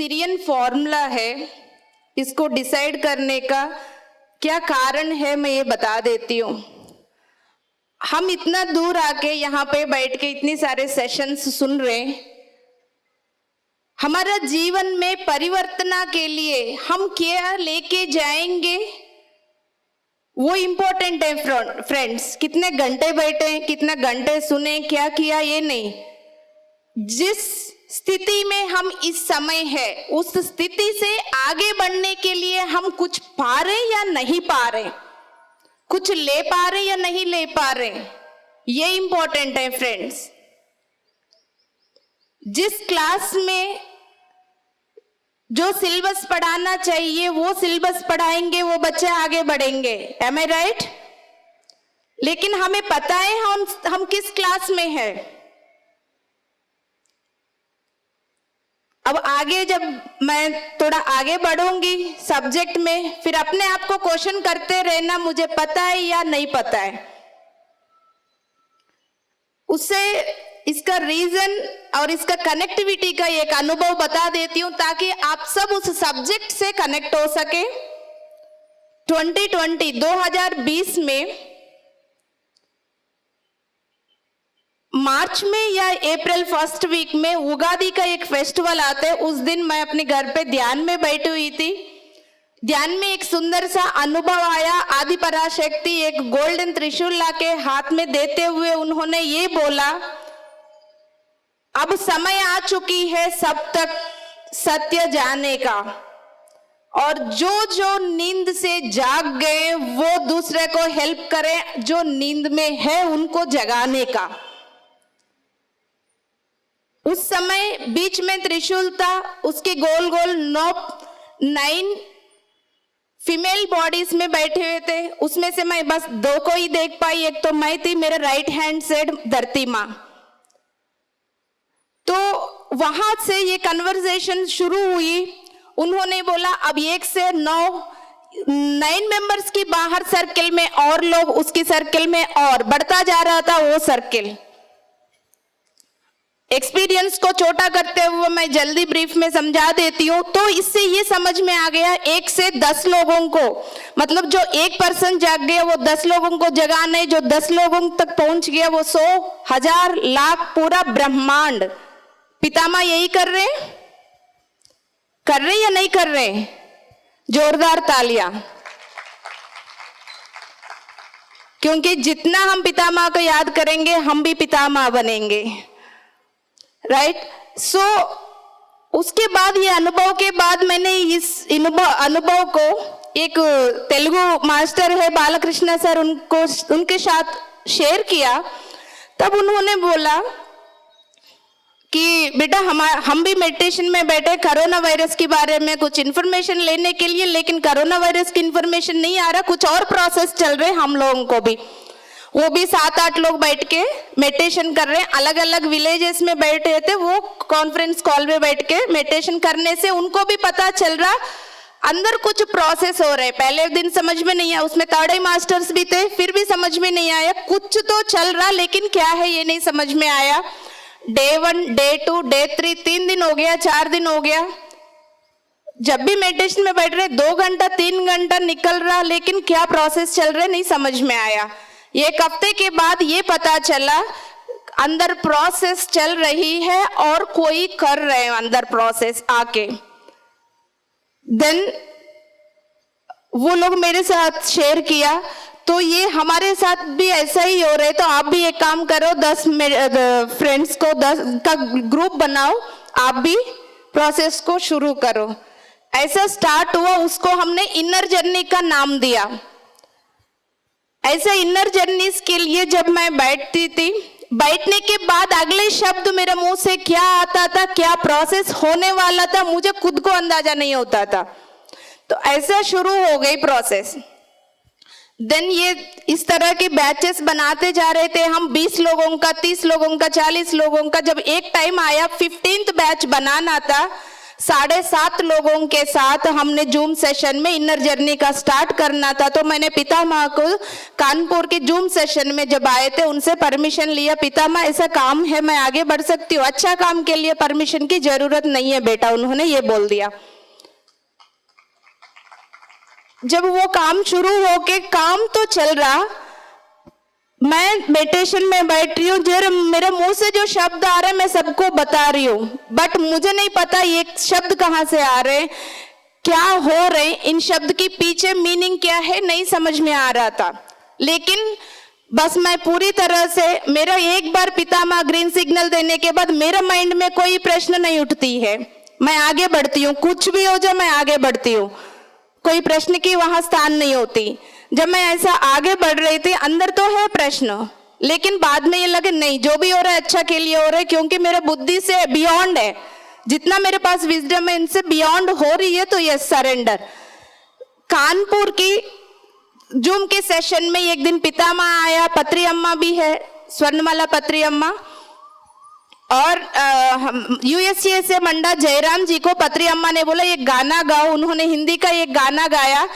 Shakespearean formula है, इसको decide करने का क्या कारण है मैं ये बता देती हूँ। हम इतना दूर आके यहाँ पे बैठ के इतने सारे सेशंस सुन रहे हैं, हमारा जीवन में परिवर्तन के लिए हम क्या लेके जाएंगे वो इम्पोर्टेंट है फ्रेंड्स। कितने घंटे बैठे, कितने घंटे सुने, क्या किया ये नहीं, जिस स्थिति में हम इस समय है उस स्थिति से आगे बढ़ने के लिए हम कुछ पा रहे या नहीं पा रहे, कुछ ले पा रहे या नहीं ले पा रहे, ये इंपॉर्टेंट है फ्रेंड्स। जिस क्लास में जो सिलेबस पढ़ाना चाहिए वो सिलेबस पढ़ाएंगे, वो बच्चे आगे बढ़ेंगे। एम आई राइट? लेकिन हमें पता है हम किस क्लास में है। अब आगे जब मैं थोड़ा आगे बढ़ूंगी सब्जेक्ट में, फिर अपने आप को क्वेश्चन करते रहना, मुझे पता है या नहीं पता है। उससे इसका रीजन और इसका कनेक्टिविटी का एक अनुभव बता देती हूं ताकि आप सब उस सब्जेक्ट से कनेक्ट हो सके। 2020 में मार्च में या अप्रैल फर्स्ट वीक में उगादी का एक फेस्टिवल आता है। उस दिन मैं अपने घर पे ध्यान में बैठी हुई थी। ध्यान में एक सुंदर सा अनुभव आया। आदि पराशक्ति एक गोल्डन त्रिशूल लाके हाथ में देते हुए उन्होंने ये बोला, अब समय आ चुकी है सब तक सत्य जाने का, और जो जो नींद से जाग गए वो दूसरे को हेल्प करें जो नींद में है उनको जगाने का। उस समय बीच में त्रिशूल था, उसके गोल गोल 9 फीमेल बॉडीज में बैठे हुए थे। उसमें से मैं बस 2 को ही देख पाई। एक तो मैं थी, मेरे राइट हैंड साइड धरती माँ। तो वहां से ये कन्वर्सेशन शुरू हुई। उन्होंने बोला अब 1 से 9 मेंबर्स की बाहर सर्किल में और लोग उसकी सर्किल में, और बढ़ता जा रहा था वो सर्किल। एक्सपीरियंस को छोटा करते हुए मैं जल्दी ब्रीफ में समझा देती हूँ। तो इससे ये समझ में आ गया 1 से 10 लोगों को, मतलब जो 1 पर्सन जाग गया वो 10 लोगों को जगाने, जो 10 लोगों तक पहुंच गया वो 100, 1000, लाख, पूरा ब्रह्मांड। पितामह यही कर रहे या नहीं कर रहे? जोरदार तालियां। क्योंकि जितना हम पितामह को याद करेंगे हम भी पितामह बनेंगे। राइट? सो उसके बाद ये अनुभव के बाद मैंने इस अनुभव को एक तेलुगु मास्टर है बालकृष्ण सर, उनके साथ शेयर किया। तब उन्होंने बोला कि बेटा हम भी मेडिटेशन में बैठे कोरोना वायरस के बारे में कुछ इन्फॉर्मेशन लेने के लिए, लेकिन कोरोना वायरस की इन्फॉर्मेशन नहीं आ रहा, कुछ और प्रोसेस चल रहे हम लोगों को भी। वो भी 7-8 लोग बैठ के मेडिटेशन कर रहे हैं, अलग अलग विलेजेस में बैठे थे। वो कॉन्फ्रेंस कॉल में बैठ के मेडिटेशन करने से उनको भी पता चल रहा अंदर कुछ प्रोसेस हो रहे। पहले दिन समझ में नहीं आया, उसमें 3rd आई मास्टर्स भी थे, फिर भी समझ में नहीं आया। कुछ तो चल रहा लेकिन क्या है ये नहीं समझ में आया। डे 1, डे 2, डे 3, 3 दिन हो गया, 4 दिन हो गया। जब भी मेडिटेशन में बैठ रहे 2 घंटा 3 घंटा निकल रहा, लेकिन क्या प्रोसेस चल रहे नहीं समझ में आया। 1 हफ्ते के बाद ये पता चला अंदर प्रोसेस चल रही है और कोई कर रहे हैं अंदर प्रोसेस आके। देन वो लोग मेरे साथ शेयर किया, तो ये हमारे साथ भी ऐसा ही हो रहा है। तो आप भी एक काम करो, 10 फ्रेंड्स को 10 का ग्रुप बनाओ, आप भी प्रोसेस को शुरू करो। ऐसा स्टार्ट हुआ। उसको हमने इनर जर्नी का नाम दिया। ऐसा इनर जर्नी के लिए जब मैं बैठती थी, बैठने के बाद अगले शब्द मेरे मुंह से क्या आता था, क्या प्रोसेस होने वाला था, मुझे खुद को अंदाजा नहीं होता था। तो ऐसा शुरू हो गई प्रोसेस। देन ये इस तरह के बैचेस बनाते जा रहे थे हम, 20 लोगों का, 30 लोगों का, 40 लोगों का। जब एक टाइम आया 15th बैच बनाना था, 7.5 लोगों के साथ हमने जूम सेशन में इनर जर्नी का स्टार्ट करना था। तो मैंने पितामह को कानपुर के जूम सेशन में जब आए थे उनसे परमिशन लिया, पितामह ऐसा काम है मैं आगे बढ़ सकती हूँ, अच्छा काम के लिए परमिशन की जरूरत नहीं है बेटा, उन्होंने ये बोल दिया। जब वो काम शुरू होके काम तो चल रहा, मैं मेडिटेशन में बैठ रही हूँ, जो मेरे मुंह से जो शब्द आ रहे हैं मैं सबको बता रही हूँ, बट मुझे नहीं पता ये शब्द कहाँ से आ रहे हैं, क्या हो रहे, इन शब्द की पीछे मीनिंग क्या है नहीं समझ में आ रहा था। लेकिन बस मैं पूरी तरह से, मेरा एक बार पितामह ग्रीन सिग्नल देने के बाद मेरा माइंड में कोई प्रश्न नहीं उठती है, मैं आगे बढ़ती हूँ, कुछ भी हो जाए मैं आगे बढ़ती हूँ, कोई प्रश्न की वहां स्थान नहीं होती। जब मैं ऐसा आगे बढ़ रही थी, अंदर तो है प्रश्न, लेकिन बाद में ये लगे नहीं जो भी हो रहा है अच्छा के लिए हो रहा है, क्योंकि मेरे बुद्धि से बियॉन्ड है, जितना मेरे पास विजडम है इनसे बियॉन्ड हो रही है, तो यस सरेंडर। कानपुर की जूम के सेशन में एक दिन पितामह आया, पत्री अम्मा भी है, स्वर्णमाला पत्री अम्मा, और यूएसए से मंडा जयराम जी को पत्री अम्मा ने बोला ये गाना गाओ, उन्होंने हिंदी का एक गाना गाया,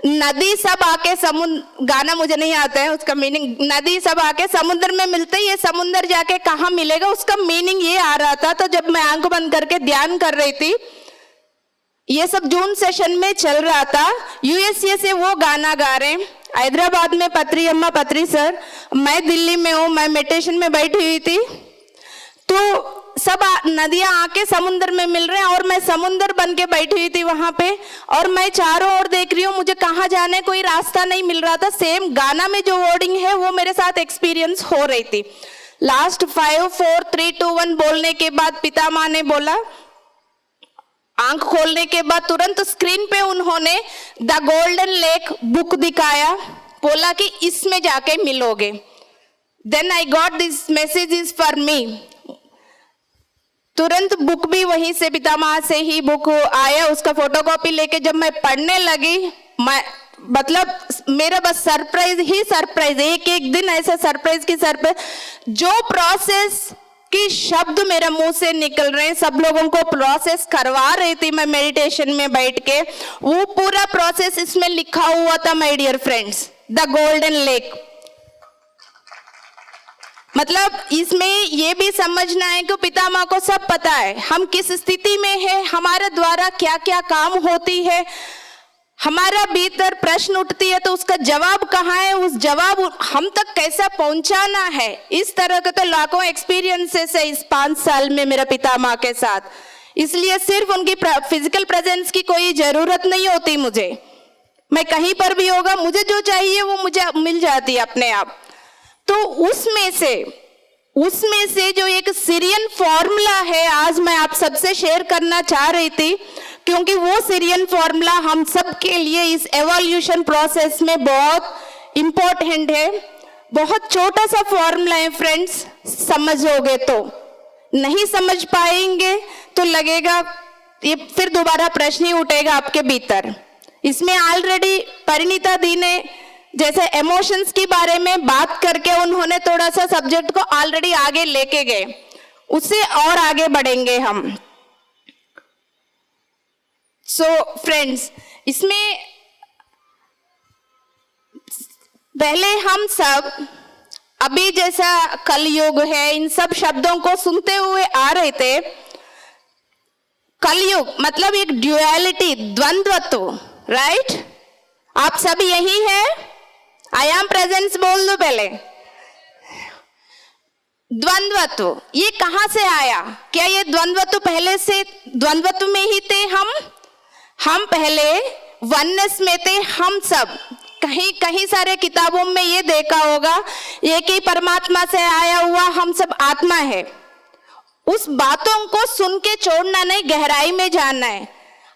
नदी सब आके समुद्र, गाना मुझे नहीं आता है उसका मीनिंग, नदी सब आके समुद्र में मिलते, ये समुद्र जाके कहाँ मिलेगा, उसका मीनिंग ये आ रहा था। तो जब मैं आंख बंद करके ध्यान कर रही थी, ये सब जून सेशन में चल रहा था, यूएसए से वो गाना गा रहे हैं, हैदराबाद में पत्री अम्मा पत्री सर, मैं दिल्ली में हूँ, मैं मेडिटेशन में बैठी हुई थी, तो सब नदियां आके समुद्र में मिल रहे हैं और मैं समुद्र बन के बैठी हुई थी वहां पे, और मैं चारों ओर देख रही हूँ, मुझे कहाँ जाने कोई रास्ता नहीं मिल रहा था। सेम गाना में जो वर्डिंग है वो मेरे साथ एक्सपीरियंस हो रही थी। लास्ट 5 4 3 2 1 बोलने के बाद पितामह ने बोला, आंख खोलने के बाद तुरंत स्क्रीन पे उन्होंने द गोल्डन लेक बुक दिखाया, बोला कि इसमें जाके मिलोगे। Then I got this message is for me. तुरंत बुक भी वहीं से पितामह से ही बुक आया, उसका फोटोकॉपी लेके जब मैं पढ़ने लगी, मैं मतलब मेरा बस सरप्राइज ही सरप्राइज, एक एक दिन ऐसा सरप्राइज की सरप्राइज, जो प्रोसेस की शब्द मेरे मुंह से निकल रहे हैं, सब लोगों को प्रोसेस करवा रही थी मैं मेडिटेशन में बैठ के, वो पूरा प्रोसेस इसमें लिखा हुआ था my dear friends, the golden lake. मतलब इसमें ये भी समझना है कि पितामह को सब पता है हम किस स्थिति में है, हमारे द्वारा क्या क्या काम होती है, हमारा भीतर प्रश्न उठती है तो उसका जवाब कहाँ है, उस जवाब हम तक कैसा पहुंचाना है। इस तरह के तो लाखों एक्सपीरियंसेस है इस 5 साल में मेरे पितामह के साथ, इसलिए सिर्फ उनकी फिजिकल प्रेजेंस की कोई जरूरत नहीं होती मुझे, मैं कहीं पर भी होगा, मुझे जो चाहिए वो मुझे मिल जाती है अपने आप। तो उसमें से जो एक सीरियन फॉर्मूला है आज मैं आप सबसे शेयर करना चाह रही थी, क्योंकि वो सीरियन फॉर्मूला हम सब के लिए इस एवोल्यूशन प्रोसेस में बहुत इंपॉर्टेंट है। बहुत छोटा सा फॉर्मूला है फ्रेंड्स, समझोगे तो, नहीं समझ पाएंगे तो लगेगा ये फिर दोबारा प्रश्न ही उठेगा आपके भीतर। इसमें ऑलरेडी परिणीता दी ने जैसे इमोशंस के बारे में बात करके उन्होंने थोड़ा सा सब्जेक्ट को ऑलरेडी आगे लेके गए, उससे और आगे बढ़ेंगे हम। सो फ्रेंड्स, इसमें पहले हम सब अभी जैसा कलयुग है इन सब शब्दों को सुनते हुए आ रहे थे। कलयुग मतलब एक ड्युअलिटी, द्वंद्वत्व, राइट? आप सब यही है, आई एम प्रेजेंस बोल दो पहले। द्वंद्वत्व ये कहां से आया? क्या ये द्वंद्वत्व पहले से द्वंद्वत्व में ही थे? हम पहले वननेस में थे। हम सब कहीं सारे किताबों में ये देखा होगा, एक ही परमात्मा से आया हुआ हम सब आत्मा है। उस बातों को सुन के छोड़ना नहीं, गहराई में जानना है।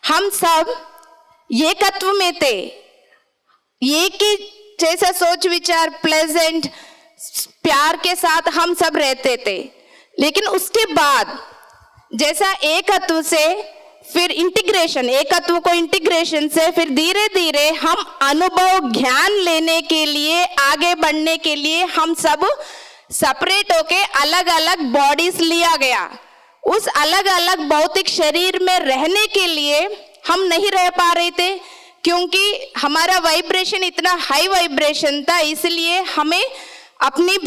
हम सब एकत्व में थे, एक ही जैसा सोच विचार, प्लेजेंट प्यार के साथ हम सब रहते थे। लेकिन उसके बाद जैसा एकत्व से फिर इंटीग्रेशन, एकत्व को इंटीग्रेशन से फिर धीरे धीरे हम अनुभव ज्ञान लेने के लिए, आगे बढ़ने के लिए हम सब सेपरेट होके अलग अलग बॉडीज लिया गया। उस अलग अलग भौतिक शरीर में रहने के लिए हम नहीं रह पा रहे थे, क्योंकि हमारा वाइब्रेशन इतना हाई वाइब्रेशन था, इसलिए हमें अपनी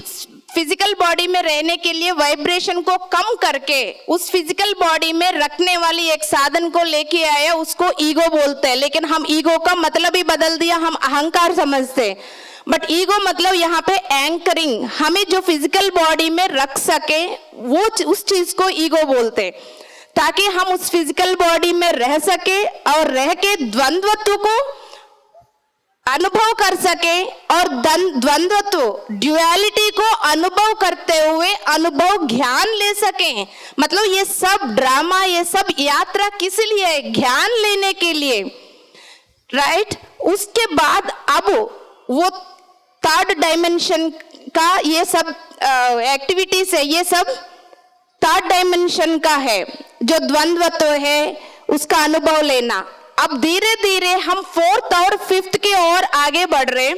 फिजिकल बॉडी में रहने के लिए वाइब्रेशन को कम करके उस फिजिकल बॉडी में रखने वाली एक साधन को लेके आया, उसको ईगो बोलते हैं। लेकिन हम ईगो का मतलब ही बदल दिया, हम अहंकार समझते। बट ईगो मतलब यहाँ पे एंकरिंग, हमें जो फिजिकल बॉडी में रख सके वो उस चीज को ईगो बोलते, ताकि हम उस फिजिकल बॉडी में रह सके और रह के द्वंद्वत्व को अनुभव कर सके और द्वंद्वत्व ड्युअलिटी को अनुभव करते हुए अनुभव ज्ञान ले सके। मतलब ये सब ड्रामा, ये सब यात्रा किस लिए? ज्ञान लेने के लिए, राइट। उसके बाद अब वो थर्ड डायमेंशन का ये सब एक्टिविटीज है, ये सब थर्ड डायमेंशन का है, जो द्वंद्वत्व है उसका अनुभव लेना। अब धीरे धीरे हम फोर्थ और फिफ्थ की ओर आगे बढ़ रहे।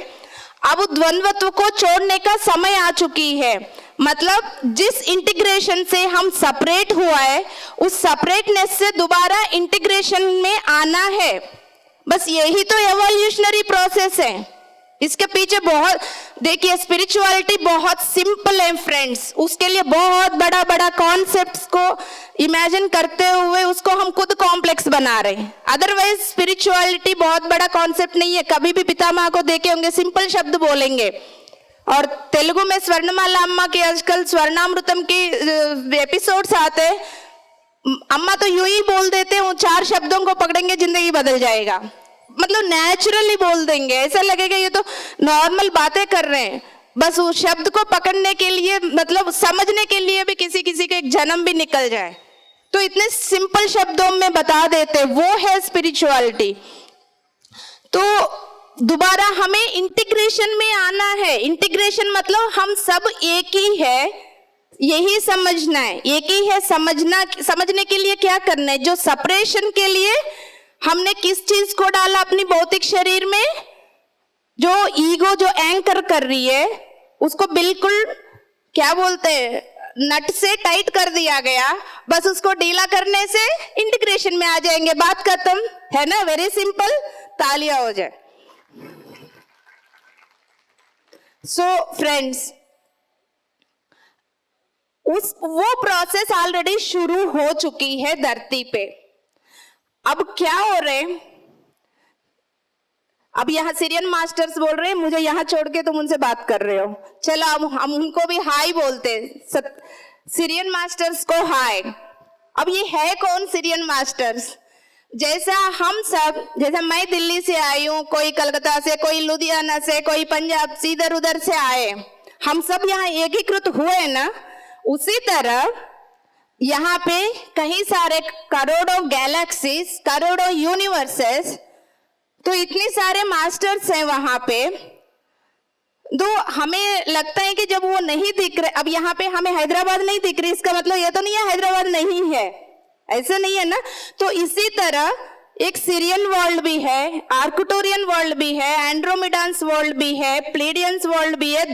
अब द्वंद्वत्व को छोड़ने का समय आ चुकी है। मतलब जिस इंटीग्रेशन से हम सेपरेट हुआ है, उस सेपरेटनेस से दोबारा इंटीग्रेशन में आना है। बस यही तो एवोल्यूशनरी प्रोसेस है। इसके पीछे बहुत, देखिए, स्पिरिचुअलिटी बहुत सिंपल है फ्रेंड्स। उसके लिए बहुत बड़ा बड़ा कॉन्सेप्ट्स को इमेजिन करते हुए उसको हम खुद कॉम्प्लेक्स बना रहे हैं। अदरवाइज स्पिरिचुअलिटी बहुत बड़ा कॉन्सेप्ट नहीं है। कभी भी पितामह को देखे होंगे, सिंपल शब्द बोलेंगे। और तेलुगु में स्वर्णमाला अम्मा के आजकल स्वर्णामृतम की एपिसोड्स आते हैं, अम्मा तो यूं ही बोल देते हैं, 4 शब्दों को पकड़ेंगे जिंदगी बदल जाएगा। मतलब नेचुरली बोल देंगे, ऐसा लगेगा ये तो नॉर्मल बातें कर रहे हैं। बस उस शब्द को पकड़ने के लिए, मतलब समझने के लिए भी किसी किसी का एक जन्म भी निकल जाए, तो इतने सिंपल शब्दों में बता देते, वो है स्पिरिचुअलिटी। तो दोबारा हमें इंटीग्रेशन में आना है। इंटीग्रेशन मतलब हम सब एक ही है, यही समझना है। एक ही है समझने के लिए क्या करना है? जो सेपरेशन के लिए हमने किस चीज को डाला अपनी भौतिक शरीर में, जो ईगो जो एंकर कर रही है, उसको बिल्कुल क्या बोलते हैं, नट से टाइट कर दिया गया। बस उसको ढीला करने से इंटीग्रेशन में आ जाएंगे, बात खत्म है ना। वेरी सिंपल, तालियां हो जाए। सो फ्रेंड्स, वो प्रोसेस ऑलरेडी शुरू हो चुकी है धरती पे। अब क्या हो रहे हैं? अब यहाँ सीरियन मास्टर्स बोल रहे हैं, मुझे यहाँ छोड़ के तुम उनसे बात कर रहे हो। चलो अब हम उनको भी हाय बोलते हैं, सीरियन मास्टर्स को हाय। अब ये है कौन सीरियन मास्टर्स? जैसा हम सब, जैसा मैं दिल्ली से आई हूँ, कोई कलकत्ता से, कोई लुधियाना से, कोई पंजाब से, इधर उधर से आए, हम सब यहाँ एकीकृत हुए ना, उसी तरह यहाँ पे कई सारे करोड़ों गैलेक्सीज, करोड़ों यूनिवर्सेस, तो इतने सारे मास्टर्स हैं वहां पे। तो हमें लगता है कि जब वो नहीं दिख रहे, अब यहाँ पे हमें हैदराबाद नहीं दिख रही, इसका मतलब ये तो नहीं है हैदराबाद नहीं है, ऐसा नहीं है ना। तो इसी तरह एक सीरियन वर्ल्ड भी है, आर्कटूरियन वर्ल्ड भी है, एंड्रोमिडान्स वर्ल्ड भी है, प्लेडियंस वर्ल्ड भी है।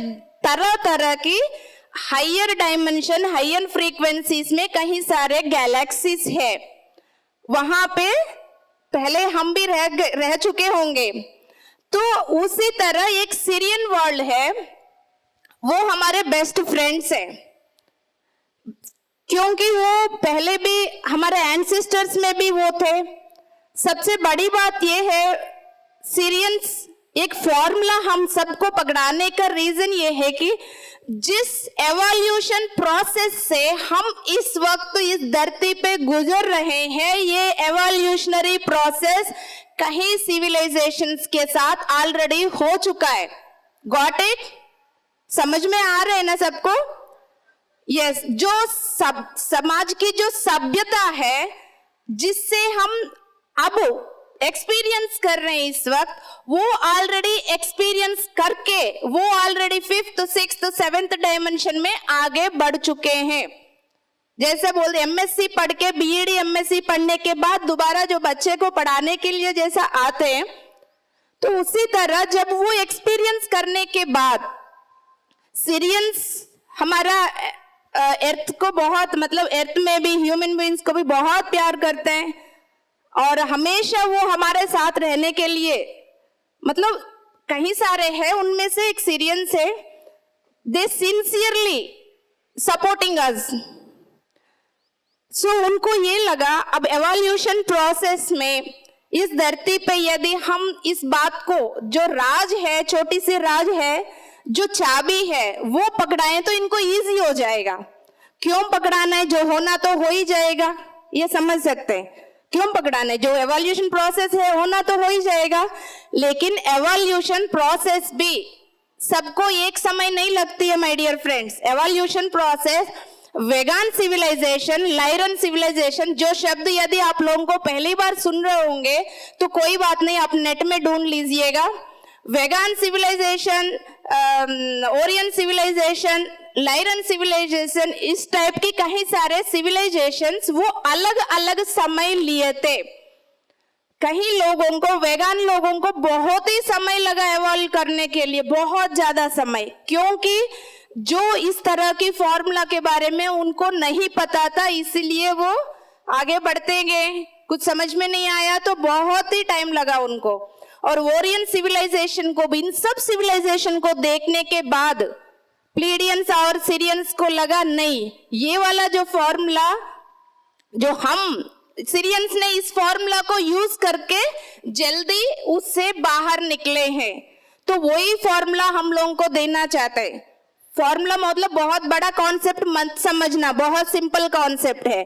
तरह तरह की हायर डायमेंशन, हायर फ्रीक्वेंसीज में कहीं सारे गैलेक्सीज है। वहां पे पहले हम भी रह चुके होंगे। तो उसी तरह एक सीरियन वर्ल्ड है, वो हमारे बेस्ट फ्रेंड्स है, क्योंकि वो पहले भी हमारे एंसेस्टर्स में भी वो थे। सबसे बड़ी बात ये है, सीरियंस एक फॉर्मूला हम सबको पकड़ाने का रीजन ये है कि जिस एवोल्यूशन प्रोसेस से हम इस वक्त इस धरती पे गुजर रहे हैं, ये एवोल्यूशनरी प्रोसेस कई सिविलाइजेशंस के साथ ऑलरेडी हो चुका है। Got it? समझ में आ रहा है ना सबको? यस। जो समाज की जो सभ्यता है, जिससे हम अब एक्सपीरियंस कर रहे हैं इस वक्त, वो ऑलरेडी एक्सपीरियंस करके वो already 5th, 6th, 7th dimension में आगे बढ़ चुके हैं। जैसे बोलते एमएससी पढ़ के, बीईडी एमएससी पढ़ने के बाद दोबारा जो बच्चे को पढ़ाने के लिए जैसा आते हैं, तो उसी तरह जब वो एक्सपीरियंस करने के बाद सीरियंस हमारा अर्थ को बहुत, मतलब अर्थ में भी ह्यूमन बीइंग्स को भी बहुत प्यार करते हैं और हमेशा वो हमारे साथ रहने के लिए, मतलब कई सारे हैं, उनमें से एक सीरियंस है, दे सिंसियरली सपोर्टिंग अस। सो उनको ये लगा अब एवोल्यूशन प्रोसेस में इस धरती पे यदि हम इस बात को, जो राज है, छोटी सी राज है, जो चाबी है, वो पकड़ाएं तो इनको इजी हो जाएगा। क्यों पकड़ाना है? जो होना तो हो ही जाएगा, ये समझ सकते हैं। क्यों पकड़ाना है? जो एवोल्यूशन प्रोसेस है होना तो हो ही जाएगा, लेकिन एवोल्यूशन प्रोसेस भी सबको एक समय नहीं लगती है my dear friends. Evolution process, Vegan civilization, Lyran civilization, जो शब्द यदि आप लोगों को पहली बार सुन रहे होंगे तो कोई बात नहीं, आप नेट में ढूंढ लीजिएगा। वेगान civilisation, Orion civilisation, Lyran civilisation, इस टाइप की कई सारे सिविलाइजेशंस वो अलग अलग समय लिए थे। कई लोगों को, वेगान लोगों को बहुत ही समय लगा एवॉल्व करने के लिए, बहुत ज्यादा समय, क्योंकि जो इस तरह की फॉर्मूला के बारे में उनको नहीं पता था, इसलिए वो आगे बढ़ते गए। कुछ समझ में नहीं आया तो बहुत ही टाइम लगा उनको। और ओरियन सिविलाइजेशन को भी, इन सब सिविलाइजेशन को देखने के बाद प्लीडियंस और सीरियंस को लगा नहीं, ये वाला जो फॉर्मूला, जो हम सीरियंस ने इस फॉर्मूला को यूज करके जल्दी उससे बाहर निकले हैं, तो वही फॉर्मूला हम लोगों को देना चाहते हैं। फॉर्मूला मतलब बहुत बड़ा कॉन्सेप्ट मत समझना, बहुत सिंपल कॉन्सेप्ट है।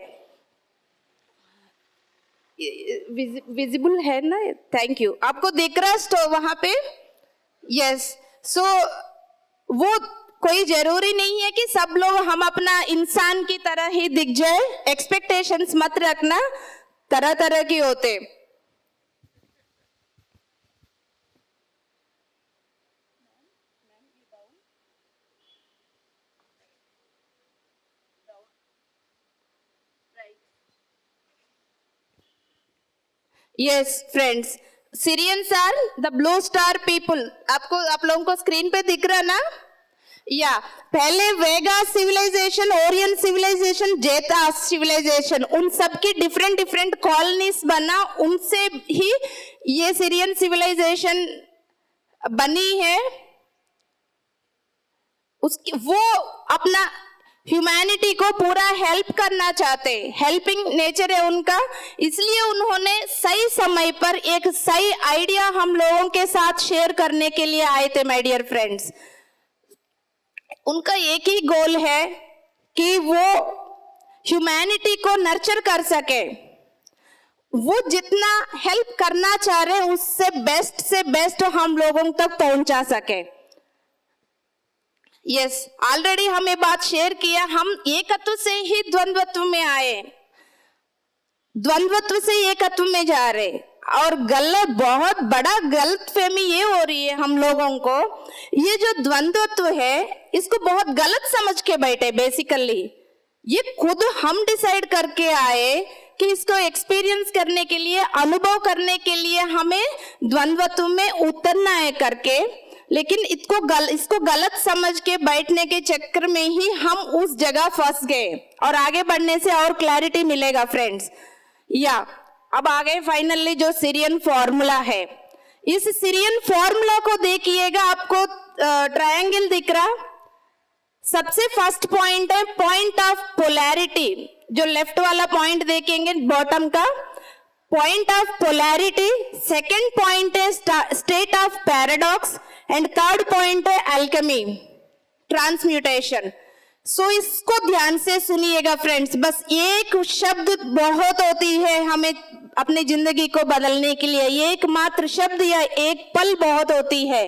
विजिबल है ना? Thank you. आपको दिख रहा है वहां पे? यस। सो वो कोई जरूरी नहीं है कि सब लोग हम अपना इंसान की तरह ही दिख जाए, एक्सपेक्टेशंस मत रखना, तरह तरह की होते। Yes friends, Sirians are the blue star people. आपको, आप लोगों को स्क्रीन पे दिख रहा ना? या पहले वेगा सिविलाइजेशन, ओरियन सिविलाइजेशन, जेता सिविलाइजेशन, उन सबकी डिफरेंट डिफरेंट कॉलोनीज बना, उनसे ही ये सीरियन सिविलाइजेशन बनी है। उसकी वो अपना ह्यूमैनिटी को पूरा हेल्प करना चाहते, हेल्पिंग नेचर है उनका, इसलिए उन्होंने सही समय पर एक सही आइडिया हम लोगों के साथ शेयर करने के लिए आए थे माय डियर फ्रेंड्स। उनका एक ही गोल है कि वो ह्यूमैनिटी को नर्चर कर सके, वो जितना हेल्प करना चाह रहे हैं उससे बेस्ट हम लोगों तक पहुंचा सके। यस, ऑलरेडी हमें बात शेयर किया, हम एकत्व से ही द्वंद्वत्व में आए, द्वंद्वत्व से एकत्व में जा रहे, और गलत, बहुत बड़ा गलत फहमी ये हो रही है हम लोगों को, ये जो द्वंद्वत्व है इसको बहुत गलत समझ के बैठे। बेसिकली ये खुद हम डिसाइड करके आए कि इसको एक्सपीरियंस करने के लिए, अनुभव करने के लिए हमें द्वंद्वत्व में उतरना है करके, लेकिन इसको गलत समझ के बैठने के चक्कर में ही हम उस जगह फंस गए, और आगे बढ़ने से और क्लैरिटी मिलेगा फ्रेंड्स। या अब आगे फाइनली जो सीरियन फॉर्मूला है, इस सीरियन फॉर्मूला को देखिएगा, आपको ट्रायंगल दिख रहा। सबसे फर्स्ट पॉइंट है पॉइंट ऑफ पोलैरिटी, जो लेफ्ट वाला पॉइंट देखेंगे बॉटम का, point of polarity. Second point है state of paradox, and third point है अल्केमी, ट्रांसम्यूटेशन। सो इसको ध्यान से सुनिएगा फ्रेंड्स, बस एक शब्द बहुत होती है हमें अपनी जिंदगी को बदलने के लिए, एक मात्र शब्द या एक पल बहुत होती है।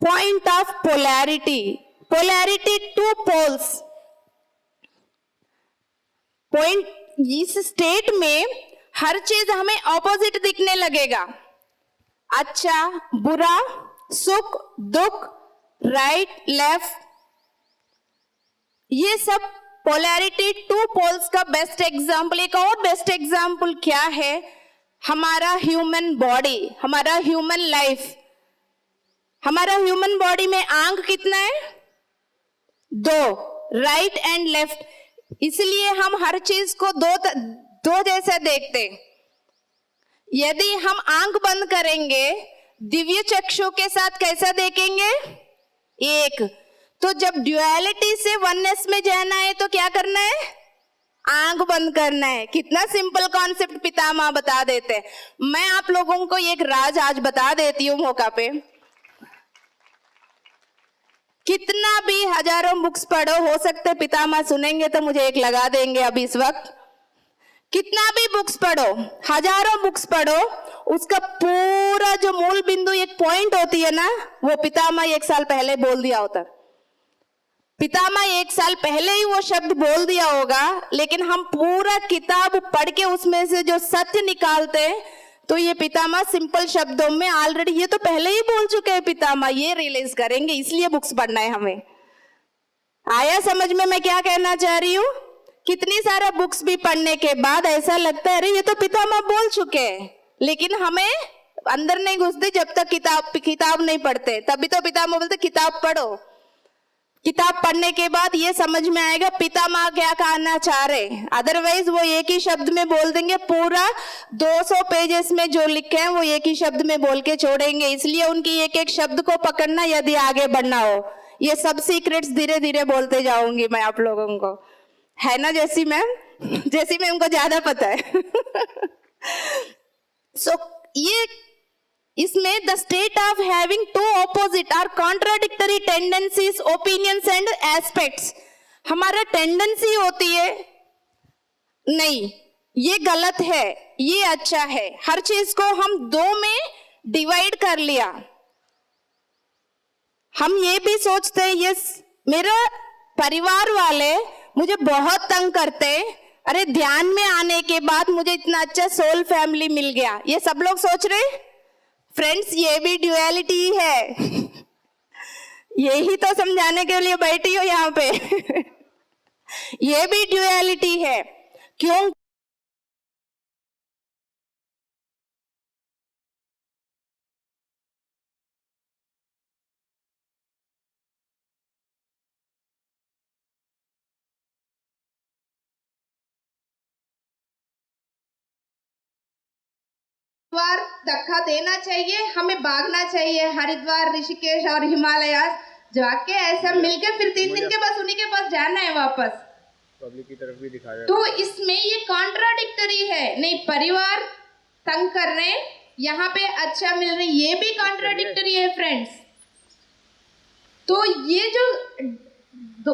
Point of polarity, polarity two poles, point, इस स्टेट में हर चीज हमें ऑपोजिट दिखने लगेगा, अच्छा बुरा, सुख दुख, राइट लेफ्ट, ये सब पोलैरिटी टू पोल्स का बेस्ट एग्जाम्पल। एक और बेस्ट एग्जाम्पल क्या है? हमारा ह्यूमन बॉडी, हमारा ह्यूमन लाइफ। हमारा ह्यूमन बॉडी में आंख कितना है? 2, राइट एंड लेफ्ट, इसलिए हम हर चीज को दो जैसे देखते। यदि हम आंख बंद करेंगे दिव्य चक्षु के साथ कैसा देखेंगे? एक। तो जब ड्युअलिटी से वननेस में जाना है तो क्या करना है? आंख बंद करना है। कितना सिंपल कॉन्सेप्ट पितामह बता देते हैं। मैं आप लोगों को एक राज आज बता देती हूँ मौका पे। कितना भी हजारों बुक्स पढ़ो, हो सकते पितामह सुनेंगे तो मुझे एक लगा देंगे अभी इस वक्त। कितना भी बुक्स पढ़ो, हजारों बुक्स पढ़ो, उसका पूरा जो मूल बिंदु एक पॉइंट होती है ना, वो पितामह 1 साल पहले बोल दिया होता। पितामह 1 साल पहले ही वो शब्द बोल दिया होगा, लेकिन हम पूरा किताब पढ़ के उसमें से जो सत्य निकालते हैं, तो ये पितामह सिंपल शब्दों में ऑलरेडी ये तो पहले ही बोल चुके हैं पितामह, ये रियलाइज करेंगे, इसलिए बुक्स पढ़ना है हमें। आया समझ में मैं क्या कहना चाह रही हूँ? कितनी सारा बुक्स भी पढ़ने के बाद ऐसा लगता है अरे ये तो पितामह बोल चुके हैं, लेकिन हमें अंदर नहीं घुसती जब तक किताब नहीं पढ़ते। तभी तो पितामह बोलते किताब पढ़ो। किताब पढ़ने के बाद ये समझ में आएगा पितामह क्या कहना चाह रहे। अदरवाइज वो एक ही शब्द में बोल देंगे, पूरा 200 पेजेस में जो लिखे हैं वो एक ही शब्द में बोल के छोड़ेंगे। इसलिए उनकी एक एक शब्द को पकड़ना यदि आगे बढ़ना हो। ये सब सीक्रेट्स धीरे धीरे बोलते जाऊंगी मैं आप लोगों को, है ना जैसी मैम? जैसी मैम को ज्यादा पता है। सो ये इसमें the state of having two opposite और contradictory tendencies, opinions and aspects. हमारा टेंडेंसी होती है नहीं ये गलत है, ये अच्छा है, हर चीज को हम 2 में डिवाइड कर लिया। हम ये भी सोचते हैं यस मेरा परिवार वाले मुझे बहुत तंग करते, अरे ध्यान में आने के बाद मुझे इतना अच्छा सोल फैमिली मिल गया, ये सब लोग सोच रहे। फ्रेंड्स ये भी ड्युअलिटी है। यही तो समझाने के लिए बैठी हो यहाँ पे। ये भी ड्युअलिटी है। क्यों? हरिद्वार धक्का देना चाहिए, हमें भागना चाहिए हरिद्वार, ऋषिकेश और हिमालय जाके ऐसा मिलके फिर 3 दिन के बाद उन्हीं के पास जाना है वापस। पब्लिक की तरफ भी दिखाया। तो इसमें ये कॉन्ट्राडिक्टरी है। नहीं परिवार तंग कर रहे, यहाँ पे अच्छा मिल रही, ये भी कॉन्ट्राडिक्टरी है फ्रेंड्स। तो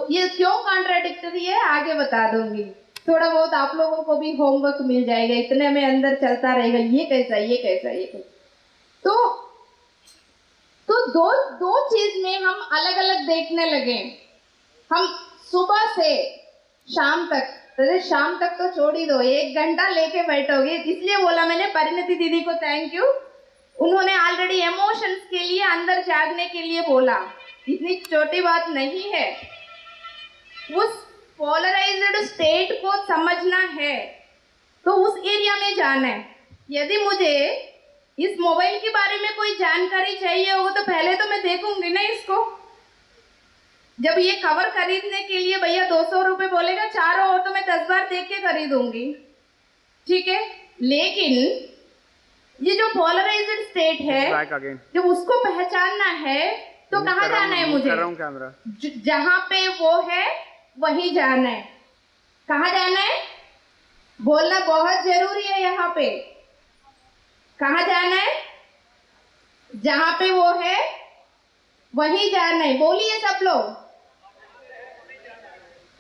ये क्यों कॉन्ट्राडिक्टरी है आगे बता दूंगी। थोड़ा बहुत आप लोगों को भी होमवर्क मिल जाएगा, इतने में अंदर चलता रहेगा ये कैसा ये कैसा ये कैसा। तो दो चीज में हम अलग अलग देखने लगे। हम सुबह से शाम तक, शाम तक तो छोड़ ही दो, 1 घंटा लेके बैठोगे। इसलिए बोला मैंने परिणति दीदी को थैंक यू, उन्होंने ऑलरेडी इमोशंस के लिए अंदर जागने के लिए बोला। इतनी छोटी बात नहीं है, उस पोलराइज्ड स्टेट को समझना है तो उस एरिया में जाना है। यदि मुझे इस मोबाइल के बारे में कोई जानकारी चाहिए हो तो पहले तो मैं देखूंगी ना इसको। जब ये कवर खरीदने के लिए भैया 200 रुपये बोलेगा, चारों हो तो मैं 10 बार देख के खरीदूंगी, ठीक है। लेकिन ये जो पोलराइज्ड स्टेट है, जब उसको पहचानना है तो कहाँ जाना है मुझे? जहाँ पे वो है वहीं जाना है। कहाँ जाना है? बोलना बहुत जरूरी है यहाँ पे। कहाँ जाना है? जहाँ पे वो है वहीं जाना है। बोलिए सब लोग।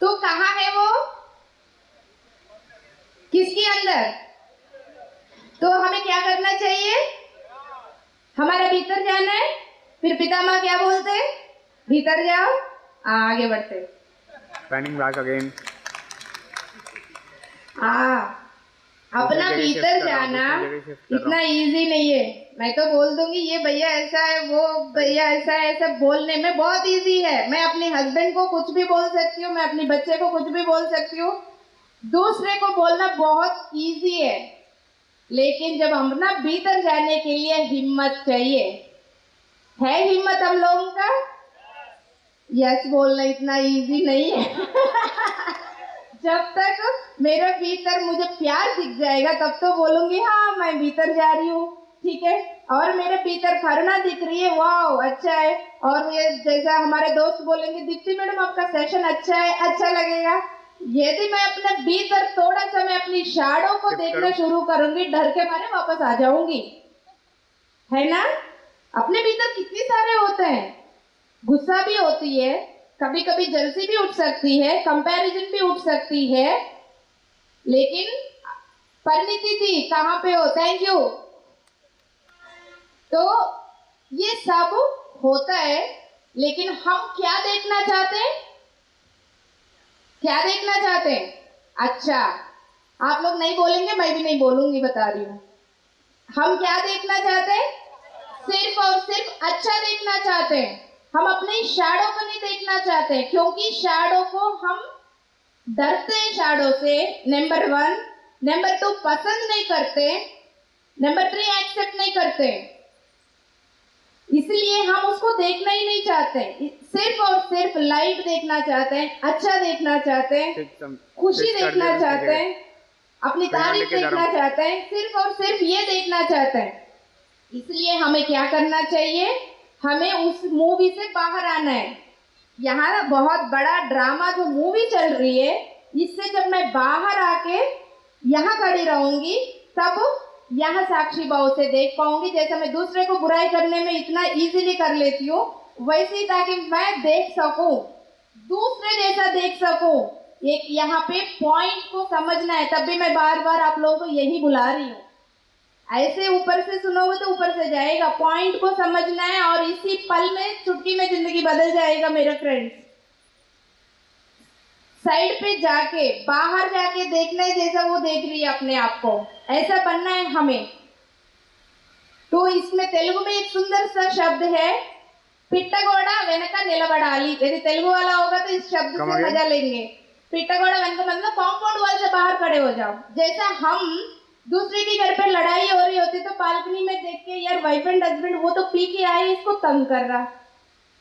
तो कहाँ है वो? किसके अंदर? तो हमें क्या करना चाहिए? हमारे भीतर जाना है। फिर पितामह क्या बोलते हैं? भीतर जाओ, आगे बढ़ते। Standing back again. अपना भीतर जाना इतना इजी नहीं है। मैं तो बोल दूंगी ये भैया ऐसा है, वो भैया ऐसा है, ऐसा बोलने में बहुत इजी है। मैं अपने हस्बैंड को कुछ भी बोल सकती हूँ, मैं अपने बच्चे को कुछ भी बोल सकती हूँ, दूसरे को बोलना बहुत इजी है। लेकिन जब हम ना भीतर जाने के लिए हिम्मत चाहिए, है हिम्मत हम लोगों का? यस बोलना इतना इजी नहीं है। जब तक मेरा भीतर मुझे प्यार दिख जाएगा तब तो बोलूंगी हाँ मैं भीतर जा रही हूँ, ठीक है। और मेरे भीतर करुणा दिख रही है, वाह अच्छा है। और ये जैसा हमारे दोस्त बोलेंगे दीप्ति मैडम आपका सेशन अच्छा है, अच्छा लगेगा। यदि मैं अपने भीतर थोड़ा सा मैं अपनी शैडो को देखना शुरू करूंगी, डर के मारे वापस आ जाऊंगी, है ना। अपने भीतर कितने सारे होते हैं, गुस्सा भी होती है, कभी कभी जलसी भी उठ सकती है, कंपैरिजन भी उठ सकती है, लेकिन परिणीति दी कहाँ पे हो, थैंक यू। तो ये सब होता है, लेकिन हम क्या देखना चाहते हैं, क्या देखना चाहते हैं? अच्छा आप लोग नहीं बोलेंगे, मैं भी नहीं बोलूंगी, बता रही हूँ। हम क्या देखना चाहते हैं? सिर्फ और सिर्फ अच्छा देखना चाहते हैं। हम अपनी शैडो को नहीं देखना चाहते, क्योंकि शैडो को हम डरते हैं, शैडो से, नंबर 1। नंबर 2 पसंद नहीं करते, नंबर 3 एक्सेप्ट नहीं करते, इसलिए हम उसको देखना ही नहीं चाहते। सिर्फ और सिर्फ लाइट देखना चाहते हैं, अच्छा देखना चाहते हैं, खुशी देखना चाहते हैं, अपनी तारीफ देखना चाहते हैं, सिर्फ और सिर्फ ये देखना चाहते हैं। इसलिए हमें क्या करना चाहिए, हमें उस मूवी से बाहर आना है। यहाँ बहुत बड़ा ड्रामा जो मूवी चल रही है, इससे जब मैं बाहर आके यहाँ खड़ी रहूंगी तब यहाँ साक्षी भाव से देख पाऊंगी। जैसा मैं दूसरे को बुराई करने में इतना इजीली कर लेती हूँ, वैसे ही ताकि मैं देख सकूं, दूसरे जैसा देख सकूं। एक यहाँ पे पॉइंट को समझना है, तब भी मैं बार बार आप लोगों को यही बुला रही हूँ। ऐसे ऊपर से सुनोगे तो ऊपर से जाएगा, पॉइंट को समझना है और इसी पल में, चुटकी में जिंदगी बदल जाएगा मेरे फ्रेंड्स। साइड पे जाके, बाहर जाके देखना है जैसा वो देख रही है अपने आप को, ऐसा बनना है हमें। तो इसमें तेलुगु में एक सुंदर सा शब्द है, पिट्टगोड़ा वेनका निलबडाली। यदि तेलुगु वाला होगा तो इस शब्द से मजा लेंगे। पिट्टगोड़ा वेनका मतलब कॉम्पाउंड वॉल से बाहर खड़े हो जाओ। जैसा हम दूसरे के घर पे लड़ाई हो रही होती तो बालकनी में देख के, यार वाइफ एंड हस्बैंड वो तो पी के आए, इसको तंग कर रहा,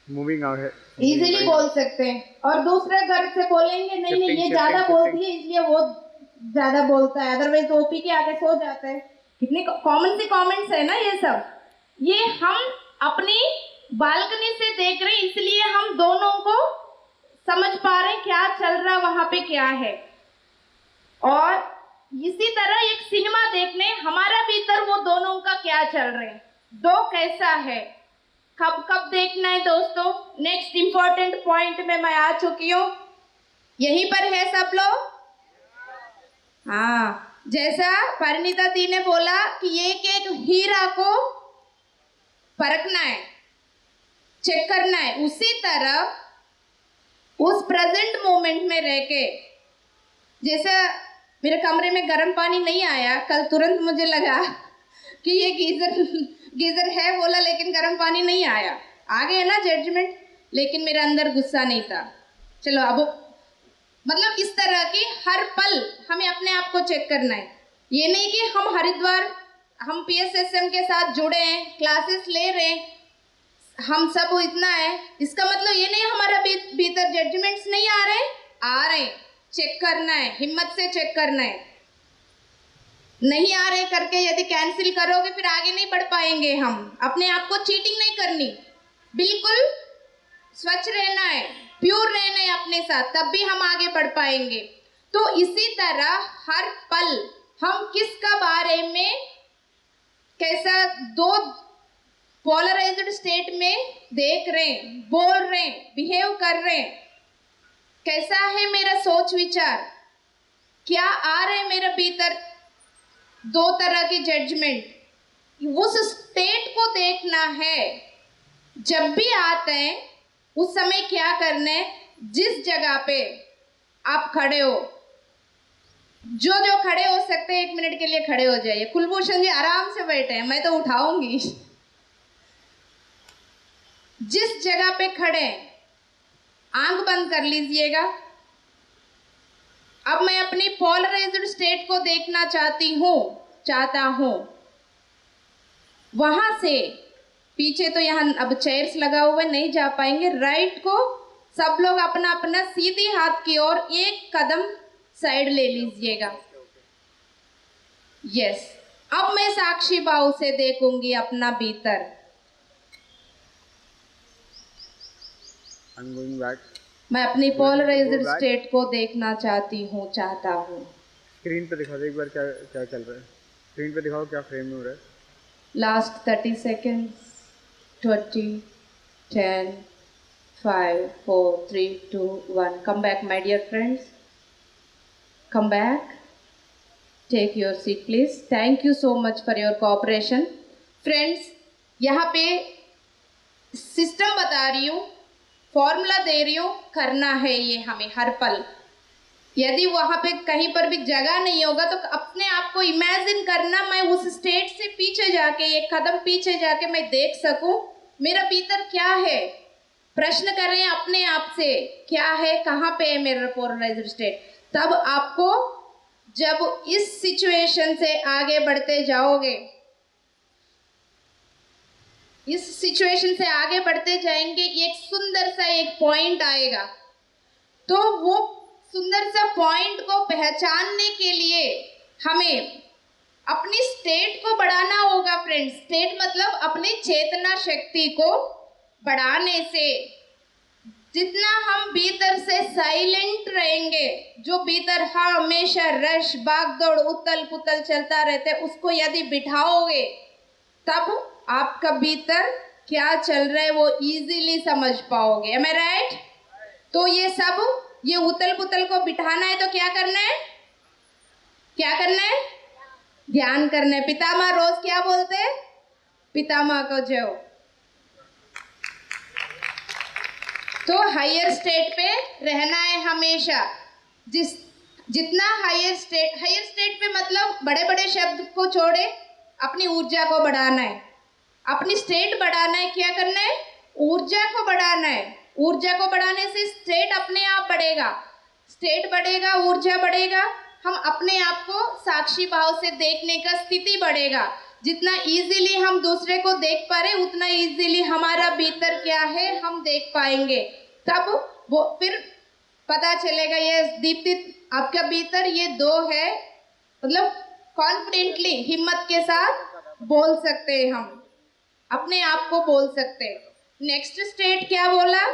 मूविंग आउट है, इजीली बोल सकते हैं। और दूसरे घर से बोलेंगे नहीं नहीं ये ज्यादा बोलती है इसलिए वो ज्यादा बोलता है, अदरवाइज वो पी के आके सो जाता है। कितनी कॉमन सी कमेंट्स है ना ये सब। ये हम अपनी बालकनी से देख रहे हैं, इसलिए हम दोनों को समझ पा रहे हैं क्या चल रहा वहां पे क्या है। और इसी तरह एक सिनेमा देखने हमारा भीतर वो दोनों का क्या चल रहे हैं, दो कैसा है, कब कब देखना है दोस्तों। नेक्स्ट इंपॉर्टेंट पॉइंट में मैं आ चुकी हूँ, यहीं पर है सब लोग। हाँ, जैसा परिणीता दी ने बोला कि एक एक हीरा को परखना है, चेक करना है, उसी तरह उस प्रेजेंट मोमेंट में रह के, जैसा मेरे कमरे में गर्म पानी नहीं आया कल, तुरंत मुझे लगा कि ये गीजर है बोला, लेकिन गर्म पानी नहीं आया, आ गया ना जजमेंट, लेकिन मेरे अंदर गुस्सा नहीं था। चलो अब मतलब इस तरह की हर पल हमें अपने आप को चेक करना है। ये नहीं कि हम हरिद्वार, हम PSSM के साथ जुड़े हैं, क्लासेस ले रहे हैं, हम सब इतना है, इसका मतलब ये नहीं हमारा भीतर जजमेंट्स नहीं आ रहे, चेक करना है, हिम्मत से चेक करना है। नहीं आ रहे करके यदि कैंसिल करोगे फिर आगे नहीं बढ़ पाएंगे हम। अपने आप को चीटिंग नहीं करनी, बिल्कुल स्वच्छ रहना है, प्योर रहना है अपने साथ, तब भी हम आगे बढ़ पाएंगे। तो इसी तरह हर पल हम किसका बारे में कैसा दो पोलराइज्ड स्टेट में देख रहे हैं, बोल रहे हैं, बिहेव कर रहे हैं, कैसा है मेरा सोच विचार, क्या आ रहे हैं मेरे भीतर, दो तरह की जजमेंट, उस स्टेट को देखना है। जब भी आते हैं उस समय क्या करना है, जिस जगह पे आप खड़े हो, जो जो खड़े हो सकते हैं 1 मिनट के लिए खड़े हो जाइए। कुलभूषण जी आराम से बैठे हैं, मैं तो उठाऊंगी। जिस जगह पे खड़े हैं आंख बंद कर लीजिएगा। अब मैं अपनी पोलराइज्ड स्टेट को देखना चाहता हूँ। वहां से पीछे तो यहाँ अब चेयर्स लगा हुआ है, नहीं जा पाएंगे, राइट को सब लोग अपना अपना सीधी हाथ की ओर एक कदम साइड ले लीजिएगा। यस, अब मैं साक्षी भाव से देखूंगी अपना भीतर। I'm going back. मैं अपनी Go पोलराइज्ड back. स्टेट को देखना चाहता हूँ। स्क्रीन पे दिखा दो एक बार क्या क्या चल रहा है। स्क्रीन पे दिखाओ क्या फ्रेम में हो रहा है। Last 30 seconds. 20, 10, 5, 4, 3, 2, 1. Come back, my dear friends. Come back. Take your seat, please. Thank you so much for your cooperation. Friends, यहाँ पे सिस्टम बता रही हूँ, फॉर्मूला दे रही हूँ, करना है ये हमें हर पल। यदि वहाँ पे कहीं पर भी जगह नहीं होगा तो अपने आप को इमेजिन करना, मैं उस स्टेट से पीछे जाके, एक कदम पीछे जाके मैं देख सकूं मेरा भीतर क्या है। प्रश्न करें अपने आप से, क्या है, कहाँ पे है मेरा पोलराइज्ड स्टेट। तब आपको जब इस सिचुएशन से आगे बढ़ते जाओगे, इस सिचुएशन से आगे बढ़ते जाएंगे, एक सुंदर सा एक पॉइंट आएगा। तो वो सुंदर सा पॉइंट को पहचानने के लिए हमें अपनी स्टेट को बढ़ाना होगा फ्रेंड्स। स्टेट मतलब अपनी चेतना शक्ति को बढ़ाने से जितना हम भीतर से साइलेंट रहेंगे, जो भीतर हमेशा रश भागदौड़ उतल पुतल चलता रहता है, उसको यदि बिठाओगे तब आपका भीतर क्या चल रहा है वो इजीली समझ पाओगे। एम आई राइट? तो ये उतल पुतल को बिठाना है तो क्या करना है? क्या करना है? ध्यान करना है। पितामह रोज क्या बोलते हैं? पितामह को जय हो। तो हायर स्टेट पे रहना है हमेशा। जितना हायर स्टेट पे मतलब बड़े बड़े शब्द को छोड़े, अपनी ऊर्जा को बढ़ाना है, अपनी स्टेट बढ़ाना है। क्या करना है? ऊर्जा को बढ़ाना है। ऊर्जा को बढ़ाने से स्टेट अपने आप बढ़ेगा, स्टेट बढ़ेगा, ऊर्जा बढ़ेगा, हम अपने आप को साक्षी भाव से देखने का स्थिति बढ़ेगा। जितना इजीली हम दूसरे को देख पा रहे उतना इजीली हमारा भीतर क्या है हम देख पाएंगे। तब वो फिर पता चलेगा, ये दीप्ति आपका भीतर ये दो है, मतलब कॉन्फिडेंटली हिम्मत के साथ बोल सकते हैं, हम अपने आप को बोल सकते हैं। नेक्स्ट स्टेट क्या बोला?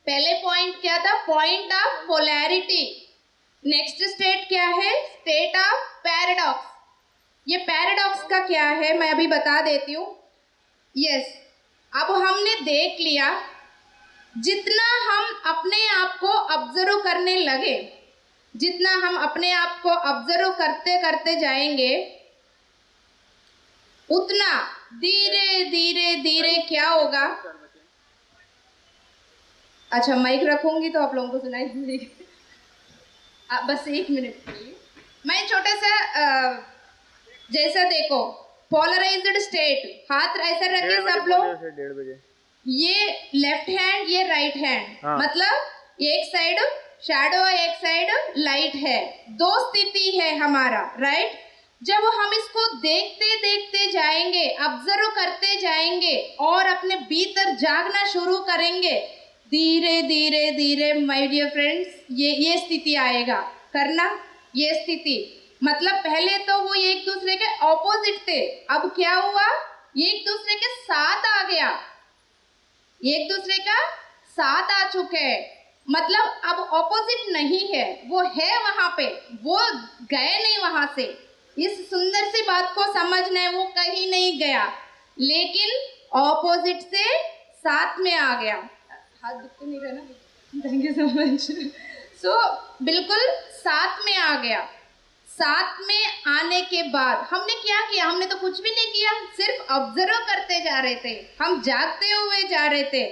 पहले पॉइंट क्या था? Point of polarity. Next state क्या है? State of paradox. ये पैराडॉक्स का क्या है मैं अभी बता देती हूँ। यस, अब हमने देख लिया, जितना हम अपने आप को ऑब्जर्व करने लगे, जितना हम अपने आप को ऑब्जर्व करते करते जाएंगे, उतना धीरे धीरे धीरे क्या होगा। अच्छा, माइक रखूंगी तो आप लोगों को सुनाई देगा। बस एक मिनट प्लीज। मैं छोटा सा जैसा देखो, पोलराइज्ड स्टेट, हाथ ऐसा रखिए सब लोग। 1:30 बजे। ये लेफ्ट हैंड, ये राइट हैंड, मतलब एक साइड शैडो, एक साइड लाइट है, दो स्थिति है हमारा, राइट। जब हम इसको देखते देखते जाएंगे, ऑब्जर्व करते जाएंगे और अपने भीतर जागना शुरू करेंगे, धीरे धीरे धीरे माय डियर फ्रेंड्स ये स्थिति आएगा। करना ये स्थिति मतलब पहले तो वो एक दूसरे के ऑपोजिट थे, अब क्या हुआ? एक दूसरे के साथ आ गया, एक दूसरे का साथ आ चुके हैं। मतलब अब ऑपोजिट नहीं है, वो है वहां पे, वो गए नहीं वहां से। इस सुंदर सी बात को समझना है, वो कहीं नहीं गया, लेकिन ऑपोजिट से साथ में आ गया। हाथ दुख तो नहीं रहा ना? Thank you so much. So बिल्कुल साथ में आ गया। साथ में आने के बाद हमने क्या किया? हमने तो कुछ भी नहीं किया, सिर्फ ऑब्जर्व करते जा रहे थे, हम जागते हुए जा रहे थे।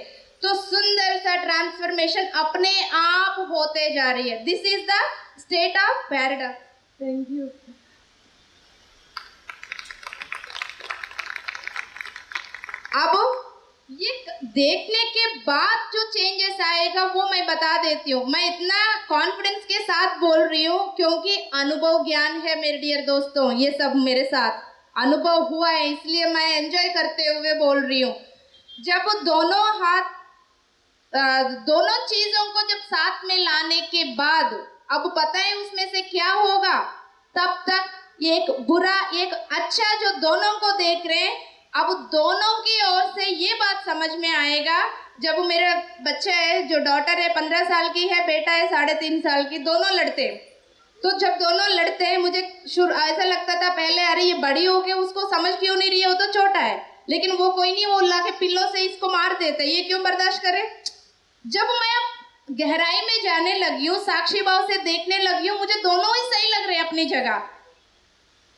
तो सुंदर सा ट्रांसफॉर्मेशन अपने आप होते जा रही है। This is the state of paradox. Thank you. अब ये देखने के बाद जो चेंजेस आएगा वो मैं बता देती हूँ। मैं इतना कॉन्फिडेंस के साथ बोल रही हूँ क्योंकि अनुभव ज्ञान है मेरे डियर दोस्तों, ये सब मेरे साथ अनुभव हुआ है, इसलिए मैं एंजॉय करते हुए बोल रही हूँ। जब दोनों हाथ दोनों चीजों को जब साथ में लाने के बाद अब पता है उसमें से क्या होगा, तब तक एक बुरा एक अच्छा जो दोनों को देख रहे हैं, अब दोनों की ओर से ये बात समझ में आएगा। जब मेरा बच्चा है, जो डॉटर है 15 साल की है, बेटा है 3.5 साल की, दोनों लड़ते हैं। तो जब दोनों लड़ते हैं मुझे ऐसा लगता था पहले, अरे ये बड़ी हो के उसको समझ क्यों नहीं रही है, वो तो छोटा है। लेकिन वो कोई नहीं, वो ला के पिल्लों से इसको मार देते, ये क्यों बर्दाश्त करे। जब मैं अब गहराई में जाने लगी हूँ, साक्षी भाव से देखने लगी हूँ, मुझे दोनों ही सही लग रहे हैं अपनी जगह।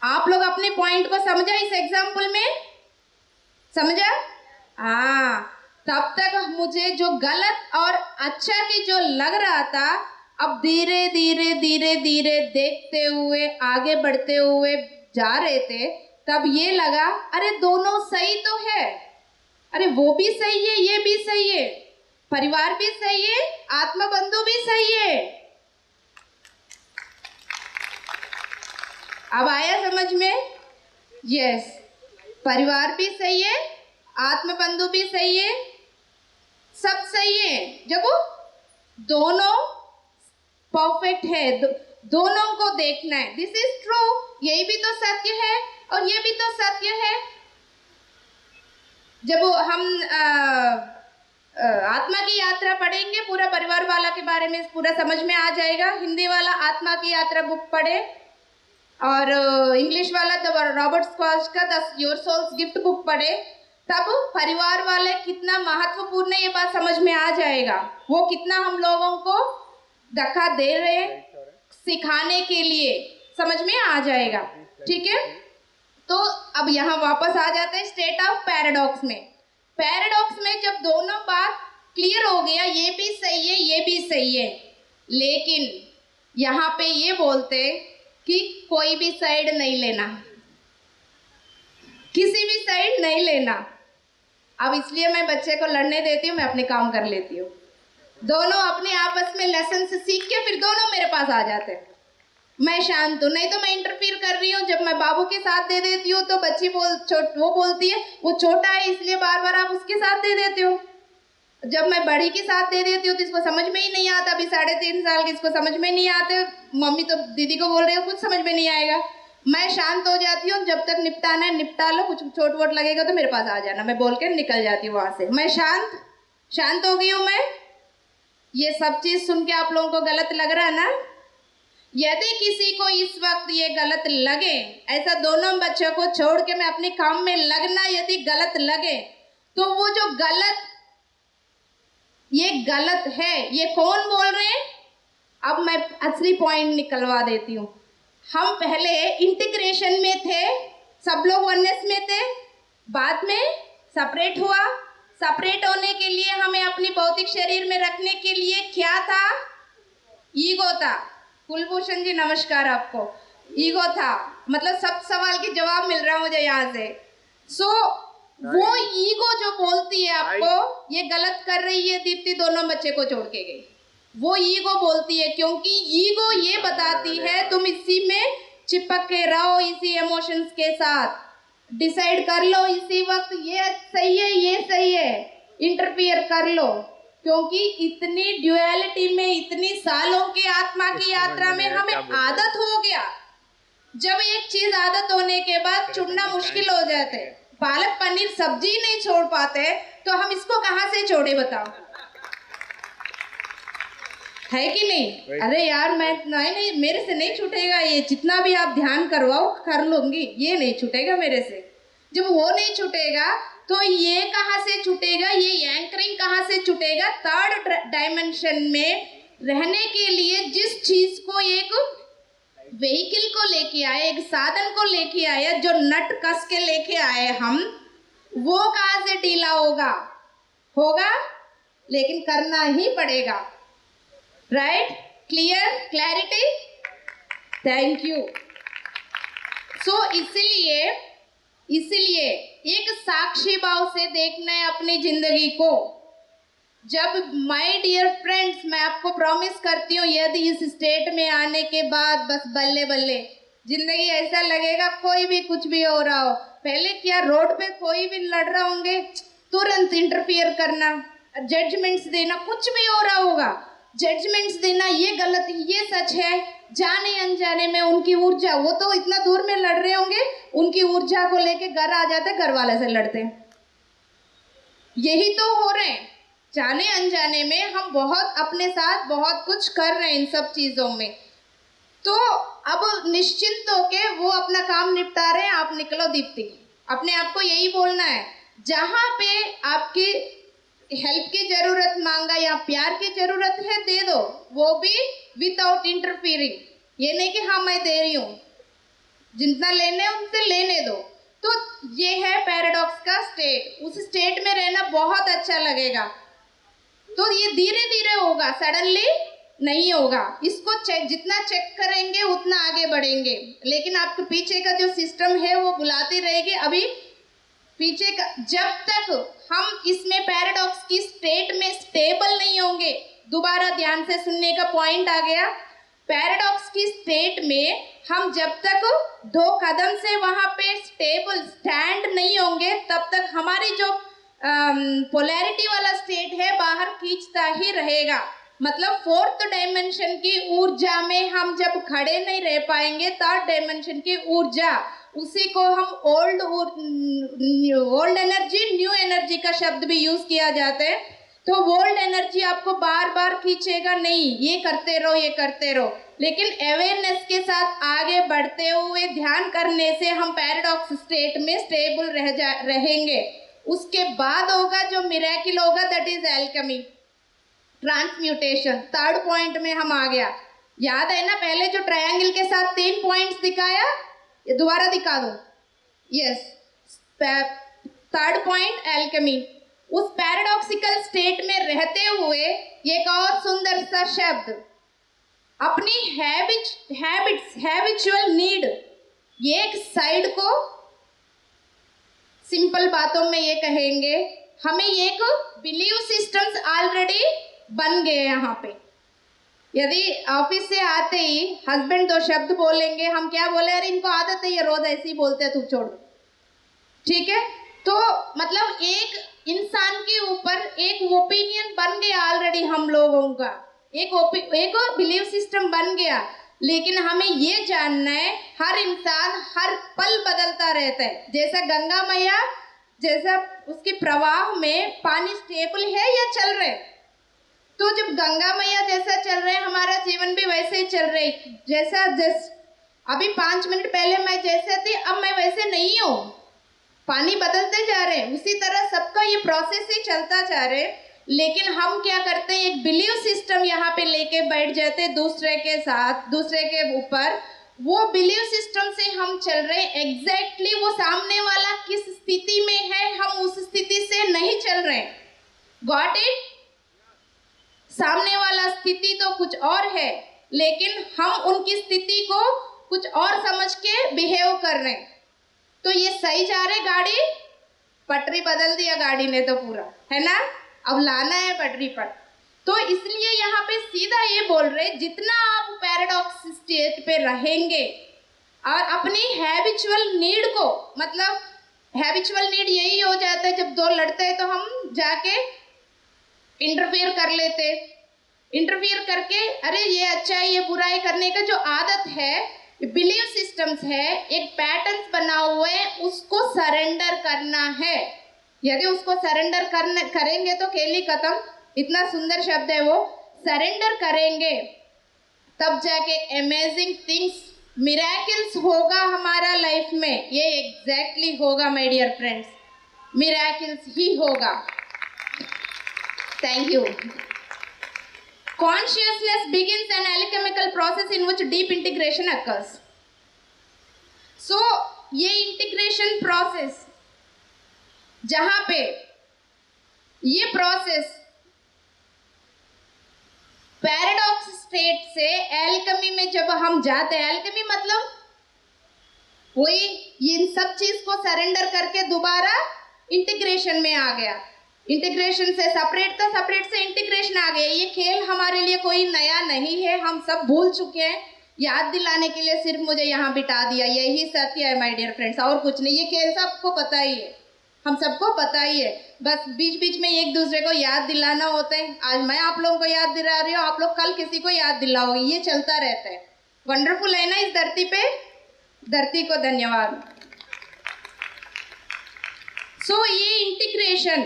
आप लोग अपने पॉइंट को समझा इस एग्जाम्पल में, समझा? हाँ, तब तक मुझे जो गलत और अच्छा की जो लग रहा था, अब धीरे धीरे धीरे धीरे देखते हुए आगे बढ़ते हुए जा रहे थे, तब ये लगा अरे दोनों सही तो है, अरे वो भी सही है, ये भी सही है, परिवार भी सही है, आत्मा बंधु भी सही है। अब आया समझ में? यस, परिवार भी सही है, आत्म बंधु भी सही है, सब सही है। जब वो दोनों परफेक्ट है, दोनों को देखना है, दिस इज ट्रू, यही भी तो सत्य है और ये भी तो सत्य है। जब हम आत्मा की यात्रा पढ़ेंगे, पूरा परिवार वाला के बारे में पूरा समझ में आ जाएगा। हिंदी वाला आत्मा की यात्रा बुक पढ़े और इंग्लिश वाला रॉबर्ट स्कॉच का योर सोल्स गिफ्ट बुक पढ़े, तब परिवार वाले कितना महत्वपूर्ण है ये बात समझ में आ जाएगा। वो कितना हम लोगों को धक्का दे रहे हैं सिखाने के लिए, समझ में आ जाएगा। ठीक है, तो अब यहाँ वापस आ जाते हैं स्टेट ऑफ पैराडॉक्स में। पैराडॉक्स में जब दोनों बात क्लियर हो गया, ये भी सही है, ये भी सही है, लेकिन यहाँ पे ये बोलते कि कोई भी साइड नहीं लेना, किसी भी साइड नहीं लेना। अब इसलिए मैं बच्चे को लड़ने देती हूँ, मैं अपने काम कर लेती हूँ। दोनों अपने आपस में लेसन से सीख के फिर दोनों मेरे पास आ जाते हैं। मैं शांत हूँ, नहीं तो मैं इंटरफीयर कर रही हूँ। जब मैं बाबू के साथ दे देती हूँ तो बच्ची वो बोलती है वो छोटा है इसलिए बार बार आप उसके साथ दे देते हो। जब मैं बड़ी के साथ दे देती हूँ तो इसको समझ में ही नहीं आता, अभी 3.5 साल की, इसको समझ में नहीं आते, मम्मी तो दीदी को बोल रही हो कुछ समझ में नहीं आएगा। मैं शांत हो जाती हूँ, जब तक निपटाना है निपटा लो, कुछ चोट वोट लगेगा तो मेरे पास आ जाना, मैं बोल के निकल जाती हूँ वहाँ से। मैं शांत हो गई हूँ मैं। ये सब चीज़ सुन के आप लोगों को गलत लग रहा है ना? यदि किसी को इस वक्त ये गलत लगे, ऐसा दोनों बच्चों को छोड़ के मैं अपने काम में लगना यदि गलत लगे, तो वो जो गलत, ये गलत है, ये कौन बोल रहे हैं? अब मैं असली पॉइंट निकलवा देती हूँ। हम पहले इंटीग्रेशन में थे, सब लोग वननेस में थे, बाद में सेपरेट हुआ। सेपरेट होने के लिए हमें अपनी भौतिक शरीर में रखने के लिए क्या था? ईगो था। कुलभूषण जी नमस्कार आपको। ईगो था, मतलब सब सवाल के जवाब मिल रहा मुझे यहाँ से। वो ईगो जो बोलती है आपको ये गलत कर रही है दीप्ति, दोनों बच्चे को छोड़ के गई, वो ईगो बोलती है, क्योंकि ईगो ये बताती है तुम इसी में चिपक के रहो, इसी इमोशंस के साथ डिसाइड कर लो इसी वक्त ये सही है, ये सही है, इंटरफियर कर लो। क्योंकि इतनी ड्युअलिटी में, इतनी सालों के आत्मा की यात्रा में हमें आदत हो गया। जब एक चीज आदत होने के बाद छुड़ना मुश्किल हो जाते, पालक पनीर सब्जी नहीं छोड़ पाते, तो हम इसको कहाँ से छोड़े बताओ, है कि नहीं? अरे यार मैं नहीं मेरे से नहीं छूटेगा ये, जितना भी आप ध्यान करवाओ कर लूंगी, ये नहीं छूटेगा मेरे से। जब वो नहीं छूटेगा तो ये कहाँ से छूटेगा, ये एंकरिंग कहाँ से छूटेगा? थर्ड डायमेंशन में रहने के लिए जिस चीज को, एक व्हीकल को लेके आए, एक साधन को लेके आए, जो नट कस के लेके आए हम, वो कहाँ से ढीला होगा, लेकिन करना ही पड़ेगा। Right? Clear? Clarity? Thank you. So इसलिए एक साक्षी भाव से देखना है अपनी जिंदगी को। जब माय डियर फ्रेंड्स, मैं आपको प्रॉमिस करती हूँ, यदि इस स्टेट में आने के बाद बस बल्ले बल्ले जिंदगी ऐसा लगेगा कोई भी कुछ भी हो रहा हो। पहले क्या रोड पे कोई भी लड़ रहा होंगे तुरंत इंटरफियर करना, जजमेंट्स देना, कुछ भी हो रहा होगा, जजमेंट्स देना, ये गलत ये सच है, जाने अनजाने में उनकी ऊर्जा, वो तो इतना दूर में लड़ रहे होंगे, उनकी ऊर्जा को लेके घर आ जाते, घर वाले से लड़ते हैं। यही तो हो रहे हैं, जाने अनजाने में हम बहुत अपने साथ बहुत कुछ कर रहे हैं इन सब चीज़ों में। तो अब निश्चिंत होके वो अपना काम निपटा रहे हैं, आप निकलो दीप्ति। अपने आप को यही बोलना है, जहाँ पे आपकी हेल्प की ज़रूरत मांगा या प्यार की ज़रूरत है, दे दो, वो भी विदाउट इंटरफियरिंग। ये नहीं कि हाँ मैं दे रही हूँ, जितना लेने उनसे लेने दो। तो ये है पैराडॉक्स का स्टेट। उस स्टेट में रहना बहुत अच्छा लगेगा। तो ये धीरे धीरे होगा, सडनली नहीं होगा। इसको चेक, जितना चेक करेंगे उतना आगे बढ़ेंगे। लेकिन आपके पीछे का जो सिस्टम है वो बुलाती रहेगी। अभी पीछे का, जब तक हम इसमें पैराडॉक्स की स्टेट में स्टेबल नहीं होंगे, दोबारा ध्यान से सुनने का पॉइंट आ गया, पैराडॉक्स की स्टेट में हम जब तक 2 कदम से वहाँ पे स्टेबल स्टैंड नहीं होंगे, तब तक हमारी जो पोलैरिटी वाला स्टेट है बाहर खींचता ही रहेगा। मतलब 4th डायमेंशन की ऊर्जा में हम जब खड़े नहीं रह पाएंगे, 3rd डायमेंशन की ऊर्जा, उसी को हम ओल्ड एनर्जी, न्यू एनर्जी का शब्द भी यूज किया जाता है। तो ओल्ड एनर्जी आपको बार बार खींचेगा नहीं, ये करते रहो, ये करते रहो। लेकिन अवेयरनेस के साथ आगे बढ़ते हुए ध्यान करने से हम पैराडॉक्स स्टेट में स्टेबल रहेंगे। उसके बाद होगा जो मिरेकल होगा, that is alchemy, transmutation. 3rd point में हम आ गया। याद है ना, पहले जो ट्रायंगल के साथ 3 पॉइंट्स दिखाया, ये दोबारा दिखा दो। Yes, 3rd point alchemy. उस पैराडॉक्सिकल स्टेट में रहते हुए एक और सुंदर सा शब्द, अपनी हैबिचुअल नीड, ये एक साइड को सिंपल बातों में ये कहेंगे, हमें एक बिलीव सिस्टम्स ऑलरेडी बन गए। यहाँ पे यदि ऑफिस से आते ही हस्बैंड 2 शब्द बोलेंगे, हम क्या बोले, अरे इनको आदत है, ये रोज ऐसे ही बोलते हैं, तू छोड़, ठीक है। तो मतलब एक इंसान के ऊपर एक ओपिनियन बन गया ऑलरेडी, हम लोगों का एक बिलीव सिस्टम बन गया। लेकिन हमें ये जानना है, हर इंसान हर पल बदलता रहता है। जैसा गंगा मैया, जैसा उसके प्रवाह में पानी स्टेबल है या चल रहे, तो जब गंगा मैया जैसा चल रहे, हमारा जीवन भी वैसे ही चल रहे। जैसा अभी 5 मिनट पहले मैं जैसे थी, अब मैं वैसे नहीं हूँ, पानी बदलते जा रहे हैं। उसी तरह सबका ये प्रोसेस ही चलता जा रहा है। लेकिन हम क्या करते हैं, एक बिलीव सिस्टम यहाँ पे लेके बैठ जाते हैं दूसरे के साथ, दूसरे के ऊपर। वो बिलीव सिस्टम से हम चल रहे हैं, एग्जैक्टली वो सामने वाला किस स्थिति में है, हम उस स्थिति से नहीं चल रहे। Got it? सामने वाला स्थिति तो कुछ और है, लेकिन हम उनकी स्थिति को कुछ और समझ के बिहेव कर रहे हैं। तो ये सही जा रहे, गाड़ी पटरी बदल दिया गाड़ी ने तो पूरा, है ना, अब लाना है पटरी पर। तो इसलिए यहाँ पे सीधा ये बोल रहे, जितना आप पैराडॉक्स स्टेट पे रहेंगे और अपनी हैबिचुअल नीड को, मतलब हैबिचुअल नीड यही हो जाता है जब 2 लड़ते हैं तो हम जाके इंटरफेयर कर लेते, इंटरफेयर करके अरे ये अच्छा है ये बुरा है करने का जो आदत है, बिलीव सिस्टम्स है, एक पैटर्न्स बना हुआ है, उसको सरेंडर करना है। यदि उसको सरेंडर करेंगे तो खेली खत्म। इतना सुंदर शब्द है वो, सरेंडर करेंगे तब जाके अमेजिंग थिंग्स, मिरेकल्स होगा हमारा लाइफ में। ये एग्जैक्टली होगा माय डियर फ्रेंड्स, मिरेकल्स ही होगा। Thank you. Consciousness begins an alchemical process in which deep integration occurs. So, ये integration process, जहाँ पे ये प्रोसेस पैराडॉक्स स्टेट से एल्केमी में जब हम जाते हैं, एल्केमी मतलब वही इन सब चीज को सरेंडर करके दोबारा इंटीग्रेशन में आ गया। इंटीग्रेशन से सेपरेट था, सेपरेट से इंटीग्रेशन आ गया। ये खेल हमारे लिए कोई नया नहीं है, हम सब भूल चुके हैं। याद दिलाने के लिए सिर्फ मुझे यहाँ बिठा दिया, यही सत्य है माय डियर फ्रेंड्स, और कुछ नहीं। ये खेल सबको पता ही है, हम सबको पता ही है, बस बीच बीच में एक दूसरे को याद दिलाना होता है। आज मैं आप लोगों को याद दिला रही हूँ, आप लोग कल किसी को याद दिलाओगे, ये चलता रहता है। वंडरफुल है ना इस धरती पे। धरती को धन्यवाद। सो ये इंटीग्रेशन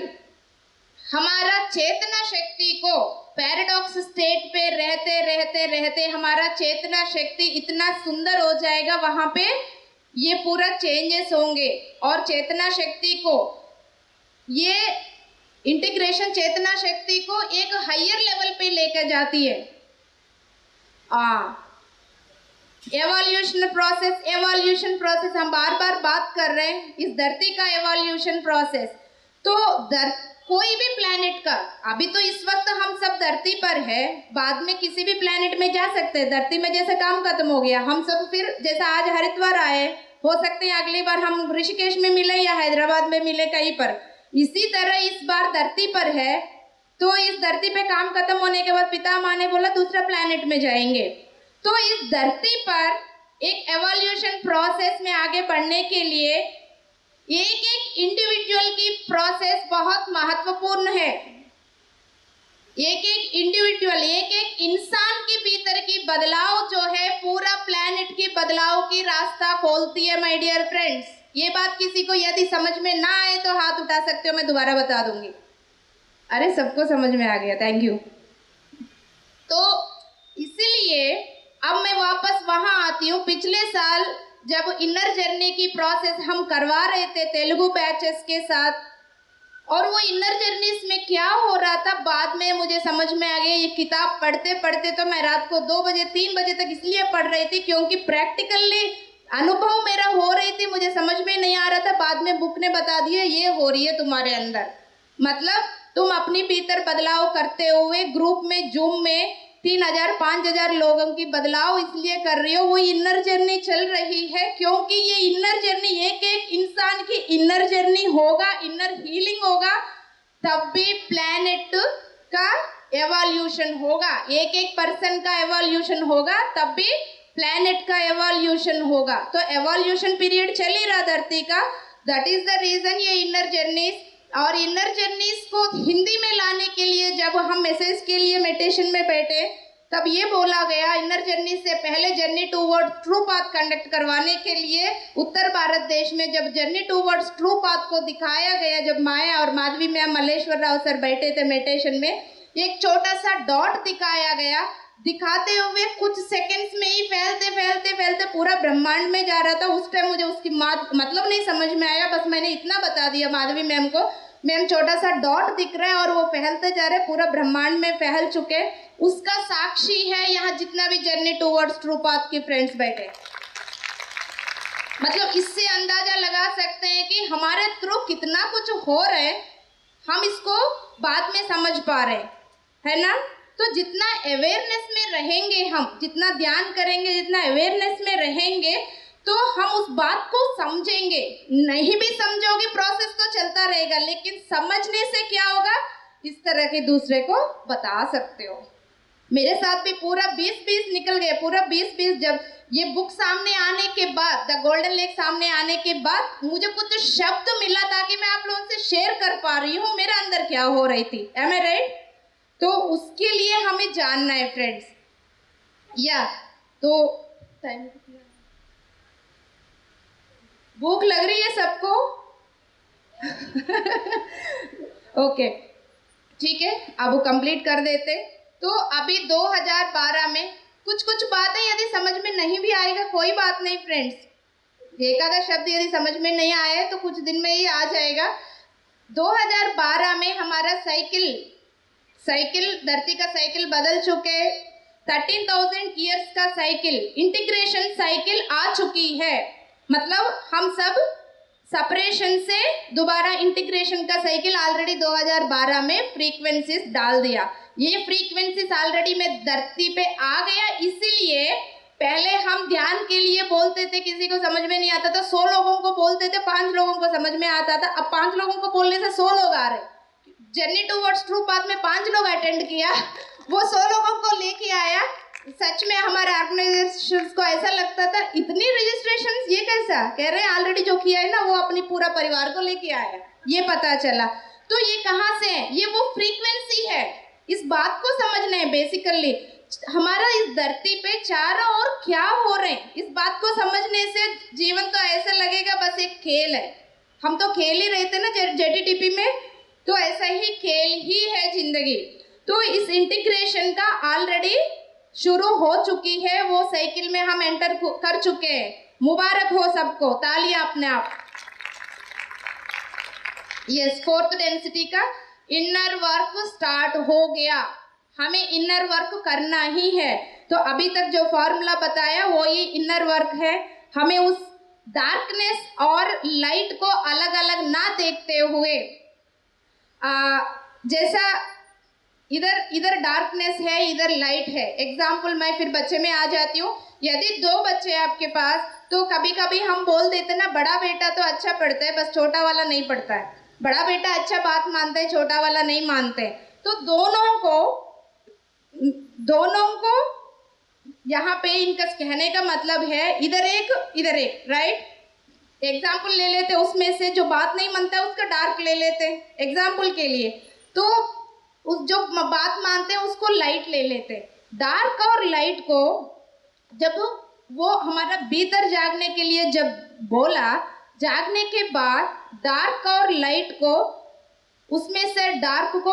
हमारा चेतना शक्ति को पैराडॉक्स स्टेट पे रहते रहते रहते हमारा चेतना शक्ति इतना सुंदर हो जाएगा, वहां पे ये पूरा चेंजेस होंगे और चेतना शक्ति को, ये इंटीग्रेशन चेतना शक्ति को एक हायर लेवल पे लेकर जाती है। एवोल्यूशन प्रोसेस हम बार बार बात कर रहे हैं, इस धरती का एवोल्यूशन प्रोसेस। तो कोई भी प्लैनेट का, अभी तो इस वक्त हम सब धरती पर है, बाद में किसी भी प्लैनेट में जा सकते हैं। धरती में जैसे काम खत्म हो गया, हम सब फिर जैसा आज हरिद्वार आए, हो सकते हैं अगली बार हम ऋषिकेश में मिले या हैदराबाद में मिले कहीं पर। इसी तरह इस बार धरती पर है, तो इस धरती पे काम खत्म होने के बाद पिता माँ ने बोला दूसरा प्लैनेट में जाएंगे। तो इस धरती पर एक एवोल्यूशन प्रोसेस में आगे बढ़ने के लिए एक एक इंडिविजुअल की प्रोसेस बहुत महत्वपूर्ण है। एक एक इंडिविजुअल, एक एक इंसान के भीतर की बदलाव जो है पूरा प्लैनेट की बदलाव की रास्ता खोलती है माय डियर फ्रेंड्स। ये बात किसी को यदि समझ में ना आए तो हाथ उठा सकते हो, मैं दोबारा बता दूंगी। अरे सबको समझ में आ गया, थैंक यू। तो इसलिए अब मैं वापस वहां आती हूँ। पिछले साल जब इनर जर्नी की प्रोसेस हम करवा रहे थे तेलुगु बैचेस के साथ, और वो इनर जर्नीस में क्या हो रहा था बाद में मुझे समझ में आ गया। ये किताब पढ़ते पढ़ते तो मैं रात को 2 बजे 3 बजे तक इसलिए पढ़ रही थी क्योंकि प्रैक्टिकली अनुभव मेरा हो रही थी, मुझे समझ में नहीं आ रहा था। बाद में बुक ने बता दिया ये हो रही है तुम्हारे अंदर, मतलब तुम अपनी भीतर बदलाव करते हुए ग्रुप में जूम में 3000 5000 लोगों की बदलाव इसलिए कर रही हो। वो इनर जर्नी चल रही है क्योंकि ये इनर जर्नी एक एक इंसान की इनर जर्नी होगा, इनर हीलिंग होगा, तब भी प्लैनेट का एवोल्यूशन होगा। एक एक पर्सन का एवोल्यूशन होगा, तब भी प्लैनेट का एवोल्यूशन होगा। तो एवोल्यूशन पीरियड चल ही रहा धरती का, दैट इज द रीजन ये इनर जर्नीज। और इनर जर्नीज को हिंदी में लाने के लिए जब हम मैसेज के लिए मेडिटेशन में बैठे तब ये बोला गया, इनर जर्नी से पहले journey towards true path conduct करवाने के लिए उत्तर भारत देश में जब जर्नी टूवर्ड्स ट्रू पाथ को दिखाया गया, जब माया और माधवी मैम मल्लेश्वर राव सर बैठे थे मेडिटेशन में, एक छोटा सा डॉट दिखाया गया। दिखाते हुए कुछ सेकंड्स में ही फैलते फैलते फैलते पूरा ब्रह्मांड में जा रहा था। उस टाइम मुझे उसकी मतलब नहीं समझ में आया, बस मैंने इतना बता दिया माधवी मैम को, मैम छोटा सा डॉट दिख रहा है और वो फैलते जा रहे, पूरा ब्रह्मांड में फैल चुके। उसका साक्षी है यहाँ जितना भी जर्नी टूवर्ड्स ट्रू पाथ के फ्रेंड्स बैठे। मतलब इससे अंदाजा लगा सकते हैं कि हमारे थ्रू कितना कुछ हो रहा है, हम इसको बाद में समझ पा रहे है ना। तो जितना अवेयरनेस में रहेंगे हम, जितना ध्यान करेंगे, जितना अवेयरनेस में रहेंगे तो हम उस बात को समझेंगे। नहीं भी समझोगे प्रोसेस तो चलता रहेगा, लेकिन समझने से क्या होगा, इस तरह के दूसरे को बता सकते हो। मेरे साथ भी पूरा 20-20 निकल गए, पूरा 20-20। जब ये बुक सामने आने के बाद, द गोल्डन लेक सामने आने के बाद मुझे कुछ शब्द मिला ताकि मैं आप लोगों से शेयर कर पा रही हूँ मेरे अंदर क्या हो रही थी। एम आई राइट? तो उसके लिए हमें जानना है फ्रेंड्स। या तो टाइम भूख लग रही है सबको? ओके ठीक है, अब वो कंप्लीट कर देते। तो अभी 2012 में कुछ कुछ बातें यदि समझ में नहीं भी आएगा कोई बात नहीं फ्रेंड्स। एक आधा शब्द यदि समझ में नहीं आए तो कुछ दिन में ही आ जाएगा। 2012 में हमारा साइकिल धरती का साइकिल बदल चुके। 13,000 ईयर्स का साइकिल, इंटीग्रेशन साइकिल आ चुकी है। मतलब हम सब सेपरेशन से दोबारा इंटीग्रेशन का साइकिल ऑलरेडी 2012 में फ्रीक्वेंसीज डाल दिया। ये फ्रीक्वेंसीज ऑलरेडी में धरती पे आ गया। इसीलिए पहले हम ध्यान के लिए बोलते थे, किसी को समझ में नहीं आता था, 100 लोगों को बोलते थे, 5 लोगों को समझ में आता था। अब 5 लोगों को बोलने से 100 लोग आ रहे। जर्नी टूवर्ड्स ट्रू पाथ में 5 लोग अटेंड किया, वो 100 लोगों को लेके आया। सच में हमारे ऑर्गेनाइजेशन को ऐसा लगता था इतनी रजिस्ट्रेशन ये कैसा, कह रहे हैं ऑलरेडी जो किया है ना वो अपनी पूरा परिवार को लेके आया। ये पता चला। तो ये कहाँ से है? ये वो फ्रीक्वेंसी है। इस बात को समझना है बेसिकली, हमारा इस धरती पे चारों ओर क्या हो रहे हैं, इस बात को समझने से जीवन तो ऐसा लगेगा बस एक खेल है। हम तो खेल ही रहे थे ना जेटीटीपी में, तो ऐसा ही खेल ही है जिंदगी। तो इस इंटीग्रेशन का ऑलरेडी शुरू हो चुकी है, वो साइकिल में हम एंटर कर चुके हैं। मुबारक हो सबको, तालियां अपने आप। यस, फोर्थ डेंसिटी का इनर वर्क स्टार्ट हो गया। हमें इनर वर्क करना ही है। तो अभी तक जो फॉर्मूला बताया वो ये इनर वर्क है। हमें उस डार्कनेस और लाइट को अलग अलग ना देखते हुए, जैसा इधर डार्कनेस है, इधर लाइट है। एग्जाम्पल मैं फिर बच्चे में आ जाती हूँ। यदि दो बच्चे आपके पास, तो कभी कभी हम बोल देते ना, बड़ा बेटा तो अच्छा पढ़ता है, बस छोटा वाला नहीं पढ़ता है। बड़ा बेटा अच्छा बात मानता है, छोटा वाला नहीं मानते। तो दोनों को यहाँ पे इनका कहने का मतलब है इधर एक, राइट। एग्जाम्पल ले लेते, उसमें से जो बात नहीं मानता है उसका डार्क ले लेते एग्जाम्पल के लिए। तो उस जो बात मानते हैं उसको लाइट ले लेते। डार्क और लाइट को जब वो हमारा भीतर जागने के लिए जब बोला, जागने के बाद डार्क और लाइट को, उसमें से डार्क को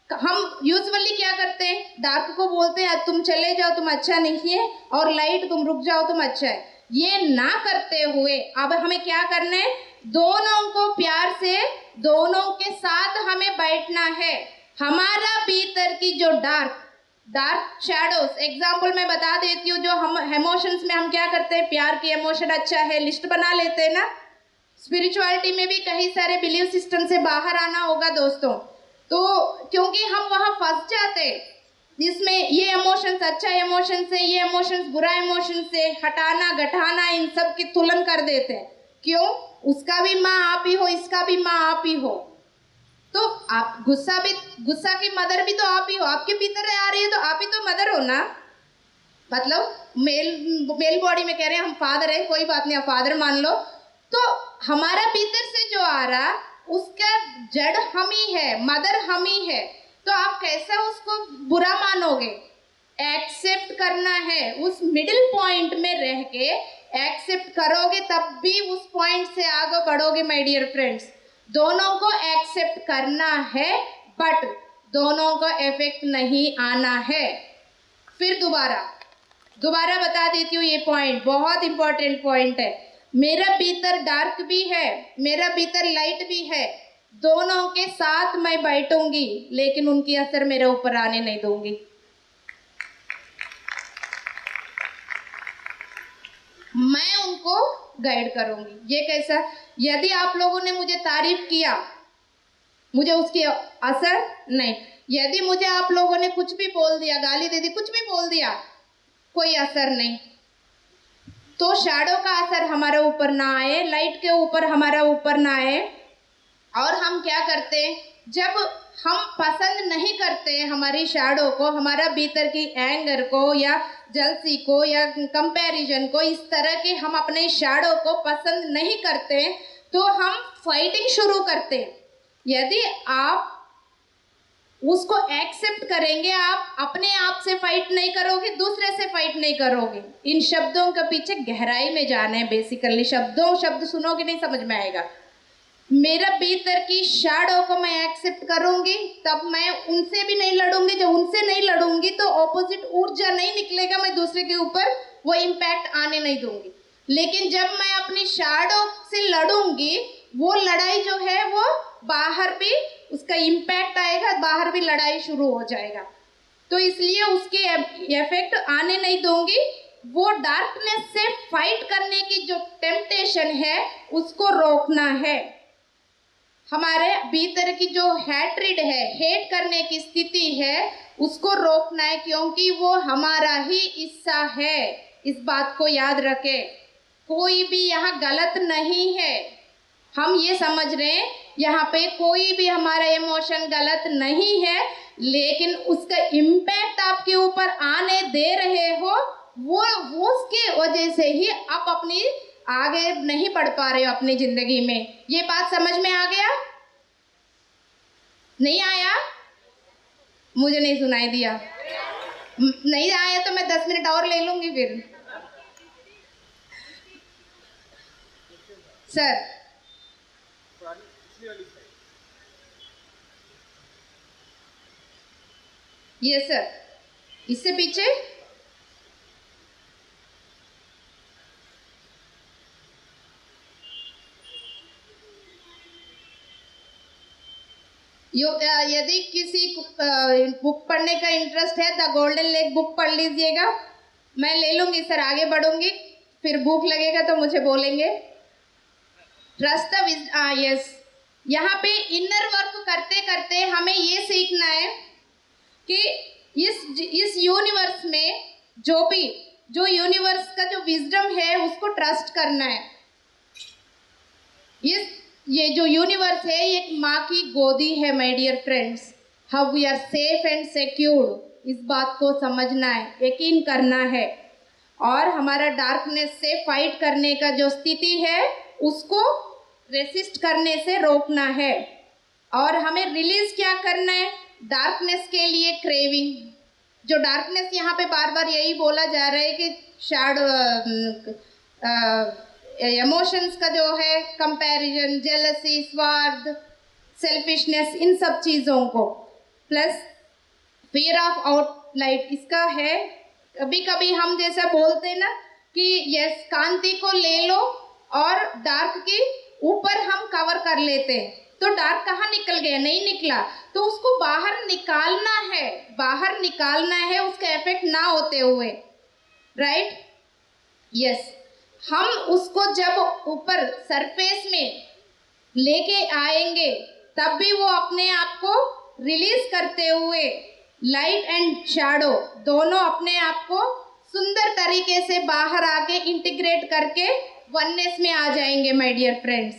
हम यूजुअली क्या करते हैं, डार्क को बोलते हैं तुम चले जाओ, तुम अच्छा नहीं है, और लाइट तुम रुक जाओ, तुम अच्छा है। ये ना करते हुए अब हमें क्या करना है, दोनों को प्यार से, दोनों के साथ हमें बैठना है। हमारा भीतर की जो डार्क शैडोज, एग्जाम्पल मैं बता देती हूँ, जो हम इमोशंस में हम क्या करते हैं, प्यार की इमोशन अच्छा है, लिस्ट बना लेते हैं ना। स्पिरिचुअलिटी में भी कई सारे बिलीव सिस्टम से बाहर आना होगा दोस्तों। तो क्योंकि हम वहाँ फंस जाते, जिसमें ये इमोशंस अच्छा इमोशन से, ये इमोशंस बुरा इमोशन से, हटाना घटाना इन सब की तुलन कर देते हैं। क्यों? उसका भी माँ आप ही हो, इसका भी माँ आप ही हो। तो आप गुस्सा की मदर भी तो आप ही हो। आपके भीतर आ रही है तो आप ही तो मदर हो ना। मतलब मेल बॉडी में कह रहे हैं हम फादर है, कोई बात नहीं, आप फादर मान लो। तो हमारा भीतर से जो आ रहा, उसका जड़ हम ही है, मदर हम ही है। तो आप कैसे उसको बुरा मानोगे? एक्सेप्ट करना है, उस मिडिल पॉइंट में रह के एक्सेप्ट करोगे, तब भी उस पॉइंट से आगे बढ़ोगे माय डियर फ्रेंड्स। दोनों को एक्सेप्ट करना है, बट दोनों को इफेक्ट नहीं आना है। फिर दोबारा बता देती हूँ, ये पॉइंट बहुत इंपॉर्टेंट पॉइंट है। मेरा भीतर डार्क भी है, मेरा भीतर लाइट भी है, दोनों के साथ मैं बैठूंगी, लेकिन उनकी असर मेरे ऊपर आने नहीं दूंगी। मैं उनको गाइड करूंगी। ये कैसा? यदि आप लोगों ने मुझे तारीफ किया, मुझे उसकी असर नहीं। यदि मुझे आप लोगों ने कुछ भी बोल दिया, गाली दे दी, कुछ भी बोल दिया, कोई असर नहीं। तो शैडो का असर हमारे ऊपर ना आए, लाइट के ऊपर हमारा ऊपर ना आए। और हम क्या करते हैं, जब हम पसंद नहीं करते हमारी शैडो को, हमारा भीतर की एंगर को या जलसी को या कंपैरिजन को, इस तरह के हम अपने शैडो को पसंद नहीं करते, तो हम फाइटिंग शुरू करते हैं। यदि आप उसको एक्सेप्ट करेंगे, आप अपने आप से फाइट नहीं करोगे, दूसरे से फाइट नहीं करोगे। इन शब्दों के पीछे गहराई में जाना है। बेसिकली शब्द सुनोगे नहीं समझ में आएगा। मेरा भीतर की शैडो को मैं एक्सेप्ट करूंगी, तब मैं उनसे भी नहीं लड़ूंगी। जब उनसे नहीं लड़ूंगी तो ऑपोजिट ऊर्जा नहीं निकलेगा, मैं दूसरे के ऊपर वो इम्पैक्ट आने नहीं दूंगी। लेकिन जब मैं अपनी शैडो से लड़ूंगी, वो लड़ाई जो है वो बाहर भी उसका इम्पैक्ट आएगा, बाहर भी लड़ाई शुरू हो जाएगा। तो इसलिए उसके इफेक्ट आने नहीं दूंगी। वो डार्कनेस से फाइट करने की जो टेम्पटेशन है उसको रोकना है। हमारे भीतर की जो हैट्रिड है, हेट करने की स्थिति है, उसको रोकना है, क्योंकि वो हमारा ही हिस्सा है। इस बात को याद रखें। कोई भी यहाँ गलत नहीं है। हम ये समझ रहे हैं यहाँ पे कोई भी हमारा इमोशन गलत नहीं है, लेकिन उसका इम्पैक्ट आपके ऊपर आने दे रहे हो, वो उसके वजह से ही आप अपनी आगे नहीं बढ़ पा रहे हो अपनी ज़िंदगी में। ये बात समझ में आ गया? नहीं आया? मुझे नहीं सुनाई दिया। नहीं आया तो मैं 10 मिनट और ले लूंगी फिर। सर ये सर, इससे पीछे यदि किसी बुक पढ़ने का इंटरेस्ट है द गोल्डन लेक बुक पढ़ लीजिएगा। मैं ले लूंगी सर, आगे बढ़ूंगी, फिर भूख लगेगा तो मुझे बोलेंगे। ट्रस्ट द यस, यहाँ पे इनर वर्क करते करते हमें ये सीखना है कि इस यूनिवर्स में जो यूनिवर्स का जो विजडम है उसको ट्रस्ट करना है। ये जो यूनिवर्स है ये एक माँ की गोदी है my dear friends. How we are safe and secured, इस बात को समझना है, यकीन करना है, और हमारा डार्कनेस से फाइट करने का जो स्थिति है उसको रेसिस्ट करने से रोकना है। और हमें रिलीज क्या करना है? डार्कनेस के लिए क्रेविंग। जो डार्कनेस यहाँ पे बार बार यही बोला जा रहा है कि शैडो इमोशंस का जो है कंपैरिजन, जेलसी, स्वार्थ, सेल्फिशनेस, इन सब चीज़ों को, प्लस फियर ऑफ आउटलाइट इसका है। कभी कभी हम जैसा बोलते हैं ना कि यस कांति को ले लो और डार्क के ऊपर हम कवर कर लेते हैं, तो डार्क कहाँ निकल गया? नहीं निकला, तो उसको बाहर निकालना है उसका इफेक्ट ना होते हुए, राइट? यस, हम उसको जब ऊपर सरफेस में लेके आएंगे तब भी वो अपने आप को रिलीज करते हुए लाइट एंड शैडो दोनों अपने आप को सुंदर तरीके से बाहर आके इंटीग्रेट करके वननेस में आ जाएंगे माय डियर फ्रेंड्स।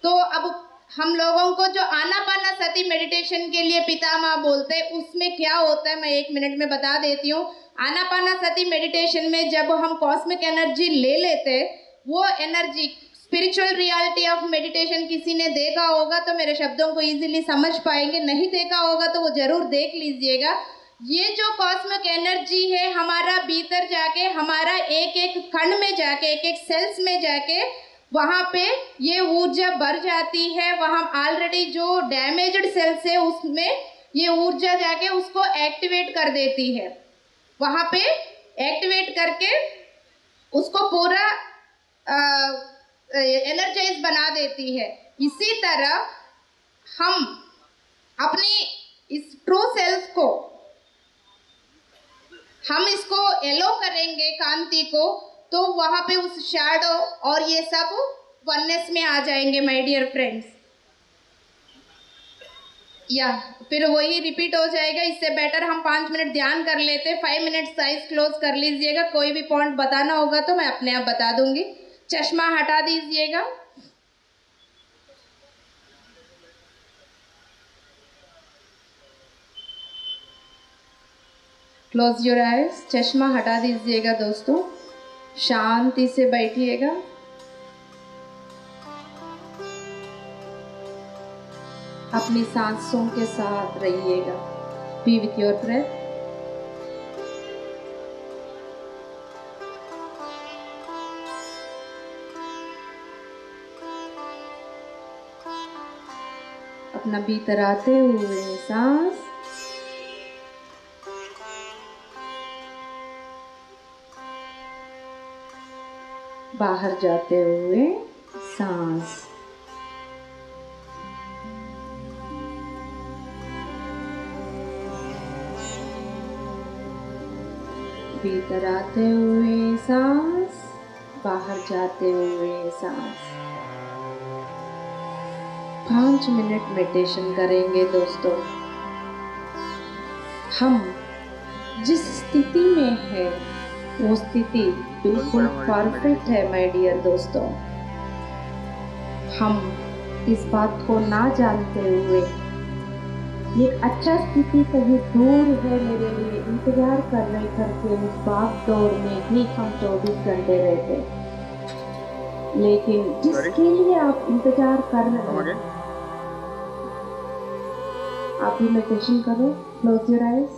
तो अब हम लोगों को जो आनापानसति मेडिटेशन के लिए पितामह बोलते हैं उसमें क्या होता है मैं 1 मिनट में बता देती हूँ। आनापानसति मेडिटेशन में जब हम कॉस्मिक एनर्जी ले लेते, वो energy spiritual reality of meditation किसी ने देखा होगा तो मेरे शब्दों को इजीली समझ पाएंगे, नहीं देखा होगा तो वो जरूर देख लीजिएगा। ये जो कॉस्मिक एनर्जी है हमारा भीतर जाके, हमारा एक एक कण में जाके, एक एक सेल्स में जाके वहाँ पे ये ऊर्जा भर जाती है। वहाँ ऑलरेडी जो डैमेज्ड सेल्स है उसमें ये ऊर्जा जाके उसको एक्टिवेट कर देती है, वहाँ पे एक्टिवेट करके उसको पूरा एनर्जाइज बना देती है। इसी तरह हम अपनी इस ट्रू सेल्फ को हम इसको एलो करेंगे कांति को, तो वहाँ पे उस शैडो और ये सब वननेस में आ जाएंगे माय डियर फ्रेंड्स। या फिर वही रिपीट हो जाएगा। इससे बेटर हम 5 मिनट ध्यान कर लेते। 5 मिनट आइज क्लोज कर लीजिएगा। कोई भी पॉइंट बताना होगा तो मैं अपने आप बता दूंगी। चश्मा हटा दीजिएगा। Close your eyes. चश्मा हटा दीजिएगा दोस्तों, शांति से बैठिएगा। अपनी सांसों के साथ रहिएगा। Be with your breath. अपना भीतर आते हुए सांस, बाहर जाते हुए सांस। भीतर आते हुए सांस, बाहर जाते हुए सांस। 5 मिनट मेडिटेशन करेंगे दोस्तों। हम जिस स्थिति में है वो स्थिति बिल्कुल परफेक्ट है माय डियर दोस्तों। हम इस बात को ना जानते हुए ये अच्छा स्थिति कहीं दूर है मेरे लिए इंतजार कर रहे करके उस भाग दौड़ में भी हम 24 घंटे रहते, लेकिन जिसके लिए आप इंतजार कर रहे हैं आप भी मेडिटेशन करो, क्लोज योर आइज।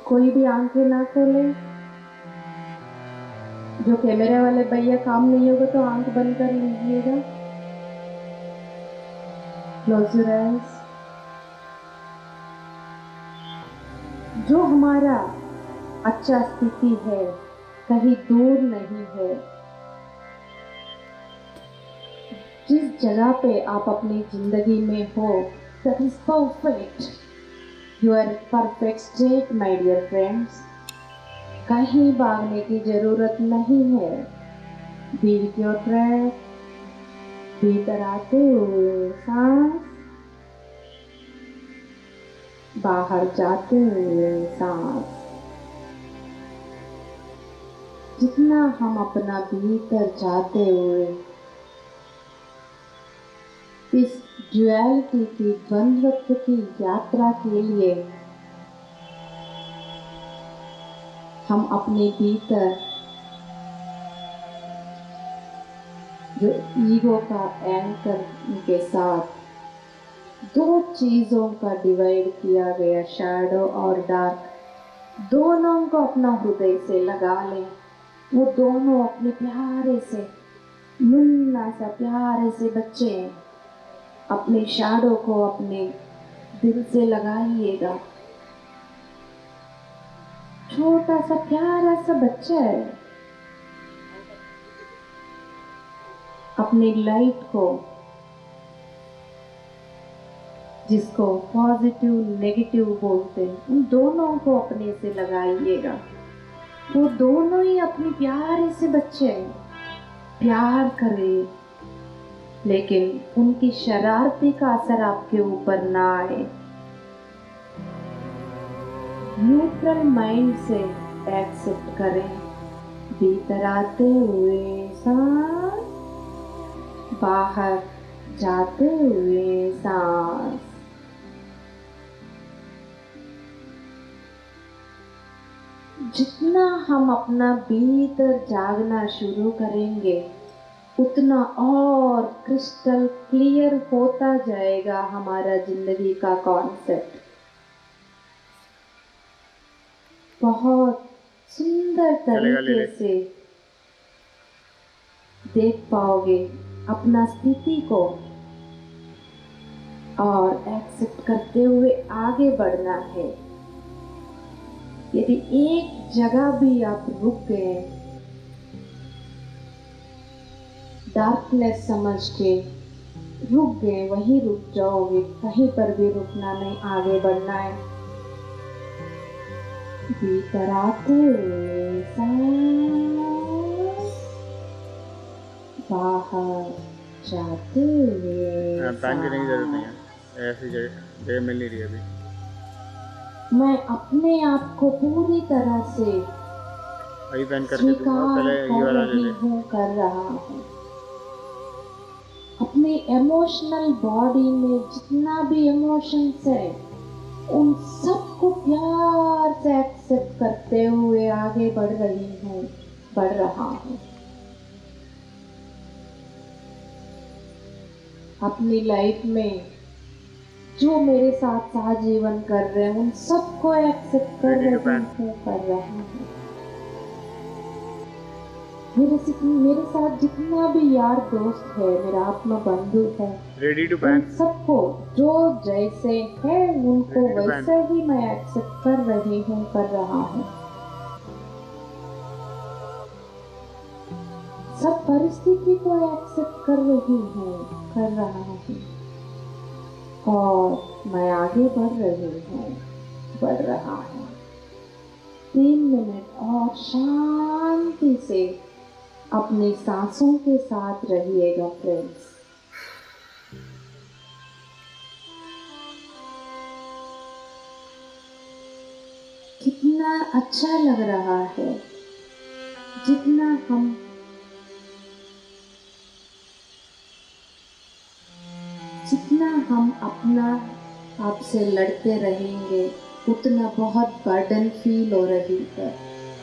कोई भी आंखें ना खोले। जो कैमरे वाले भैया काम नहीं होगा तो आंख बंद कर लीजिएगा। Close your eyes. जो हमारा अच्छा स्थिति है कहीं दूर नहीं है। जिस जगह पे आप अपनी जिंदगी में हो, that is perfect. You are perfect state, my dear friends. कहीं भागने की जरूरत नहीं है। Be with your breath. भीतर आते हुए सांस, बाहर जाते हुए सांस। जितना हम अपना भीतर जाते हुए इस ड्युअलिटी की द्वंद्वत्व की यात्रा के लिए हम अपने भीतर जो ईगो का एंकर के साथ दो चीजों का डिवाइड किया गया, शैडो और डार्क, दोनों को अपना हृदय से लगा लें। वो दोनों अपने प्यारे से मुन्ना सा प्यारे से बच्चे हैं। अपने शैडो को अपने दिल से लगाइएगा। छोटा सा प्यारा सा बच्चा है। अपनी लाइट को, जिसको पॉजिटिव नेगेटिव बोलते हैं, उन दोनों को अपने से लगाइएगा। वो दोनों ही अपने प्यारे से बच्चे हैं। प्यार करें, लेकिन उनकी शरारती का असर आपके ऊपर ना आए। न्यूट्रल माइंड से एक्सेप्ट करें। भीतर आते हुए सांस, बाहर जाते हुए सांस। जितना हम अपना भीतर जागना शुरू करेंगे, उतना और क्रिस्टल क्लियर होता जाएगा हमारा जिंदगी का कॉन्सेप्ट। बहुत सुंदर तरीके से देख पाओगे अपना स्थिति को और एक्सेप्ट करते हुए आगे बढ़ना है। यदि एक जगह भी आप रुक गए, डार्कनेस समझ के रुक गए, वहीं रुक जाओगे। कहीं पर भी रुकना नहीं, आगे बढ़ना है। भीतर आते हुए सांस, बाहर जाते हुए पैन की नहीं जरूरत नहीं है, ऐसी जगह मिल नहीं रही अभी। मैं अपने आप को पूरी तरह से अभी पैन करके दूंगा, पहले ये वाला ले ले। कर रहा हूँ। अपने इमोशनल बॉडी में जितना भी इमोशंस है, उन सबको प्यार से एक्सेप्ट करते हुए आगे बढ़ रहा हूँ। अपनी लाइफ में जो मेरे साथ सहजीवन कर रहे हैं, उन सबको एक्सेप्ट कर रहा हूँ। मेरे साथ जितना भी यार दोस्त है, मेरा आत्मा बंधु है, रेडी टू पैन, सबको जो जैसे है उनको वैसे ही मैं एक्सेप्ट कर रहा हूँ। सब परिस्थिति को एक्सेप्ट कर रहा हूँ और मैं आगे बढ़ रहा हूँ। 3 मिनट और शांति से अपनी सांसों के साथ रहिएगा फ्रेंड्स। कितना अच्छा लग रहा है जितना हम अपना आप से लड़ते रहेंगे, उतना बहुत बर्डन फील हो रही है।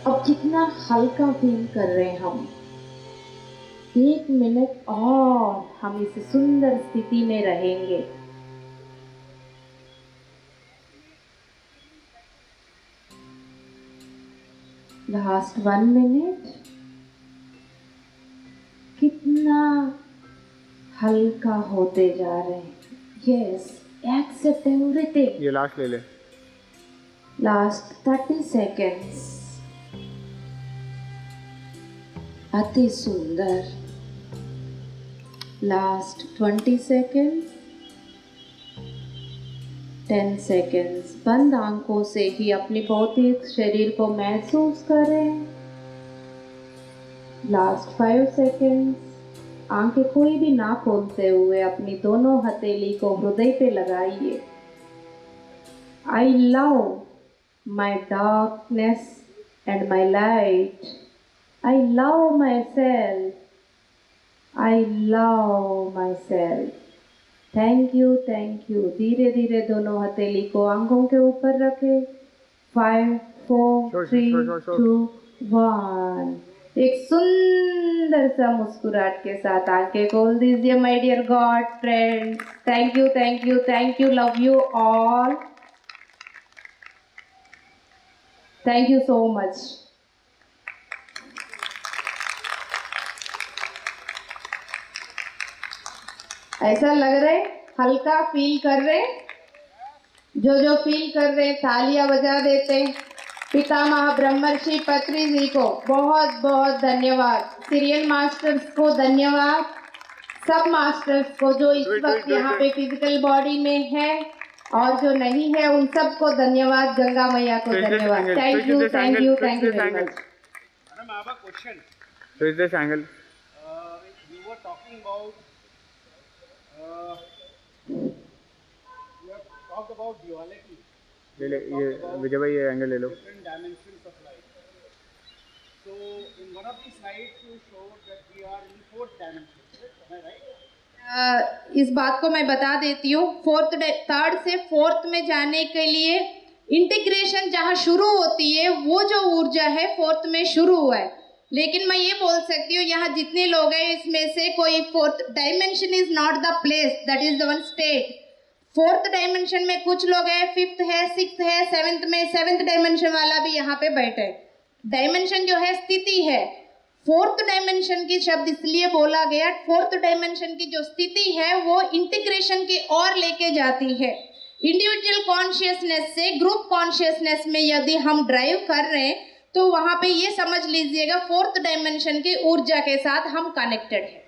अब कितना हल्का फील कर रहे हैं हम। 1 मिनट और हम इस सुंदर स्थिति में रहेंगे। लास्ट 1 मिनट। कितना हल्का होते जा रहे हैं। Yes, except everything. ये लास्ट ले ले। Last 30 seconds. अति सुंदर। Last 20 seconds. 10 सेकेंड्स। बंद आंखों से ही अपनी भौतिक शरीर को महसूस करें। Last 5 seconds. आंखें कोई भी ना खोलते हुए अपनी दोनों हथेली को हृदय पे लगाइए। I love my darkness and my light. I love my self. I love my self. Thank you, thank you. धीरे धीरे दोनों हथेली को आंखों के ऊपर रखें। 5, 4, 3, 2, 1। एक सुंदर सा मुस्कुराहट के साथ आंखें खोल दीजिए my dear god friends. Thank you, thank you, thank you. Love you all. Thank you so much. ऐसा लग रहा है, हल्का फील कर रहे? जो फील कर रहे तालियां बजा देते। पितामह ब्रह्मर्षि पत्री जी को बहुत बहुत धन्यवाद। सीरियल मास्टर्स को धन्यवाद। सब मास्टर्स को जो इस वक्त यहाँ पे फिजिकल बॉडी में है और जो नहीं है उन सबको धन्यवाद। गंगा मैया को धन्यवाद। Thank you, thank you, thank you very much. Madam, I have a question. Switch this angle. You were talking about, you have talked about duality, ले ले ये विजय भाई ये एंगल ले लो। different dimensions of life. So, in one of the slides, you showed that we are in 4th dimension. Am I right? इस बात को मैं बता देती हूँ। 3rd से 4th में जाने के लिए इंटीग्रेशन जहाँ शुरू होती है वो जो ऊर्जा है 4th में शुरू हुआ है। लेकिन मैं ये बोल सकती हूँ यहाँ जितने लोग हैं इसमें से कोई 4th dimension is not the place, that is the one state. 4th dimension में कुछ लोग हैं, 5th है, 6th है, 7th में 7th डायमेंशन वाला भी यहाँ पे बैठे। डायमेंशन जो है स्थिति है। 4th डायमेंशन की शब्द इसलिए बोला गया, 4th डायमेंशन की जो स्थिति है वो इंटीग्रेशन की ओर लेके जाती है। इंडिविजुअल कॉन्शियसनेस से ग्रुप कॉन्शियसनेस में यदि हम ड्राइव कर रहे हैं तो वहाँ पे ये समझ लीजिएगा 4th डायमेंशन की ऊर्जा के साथ हम कनेक्टेड है।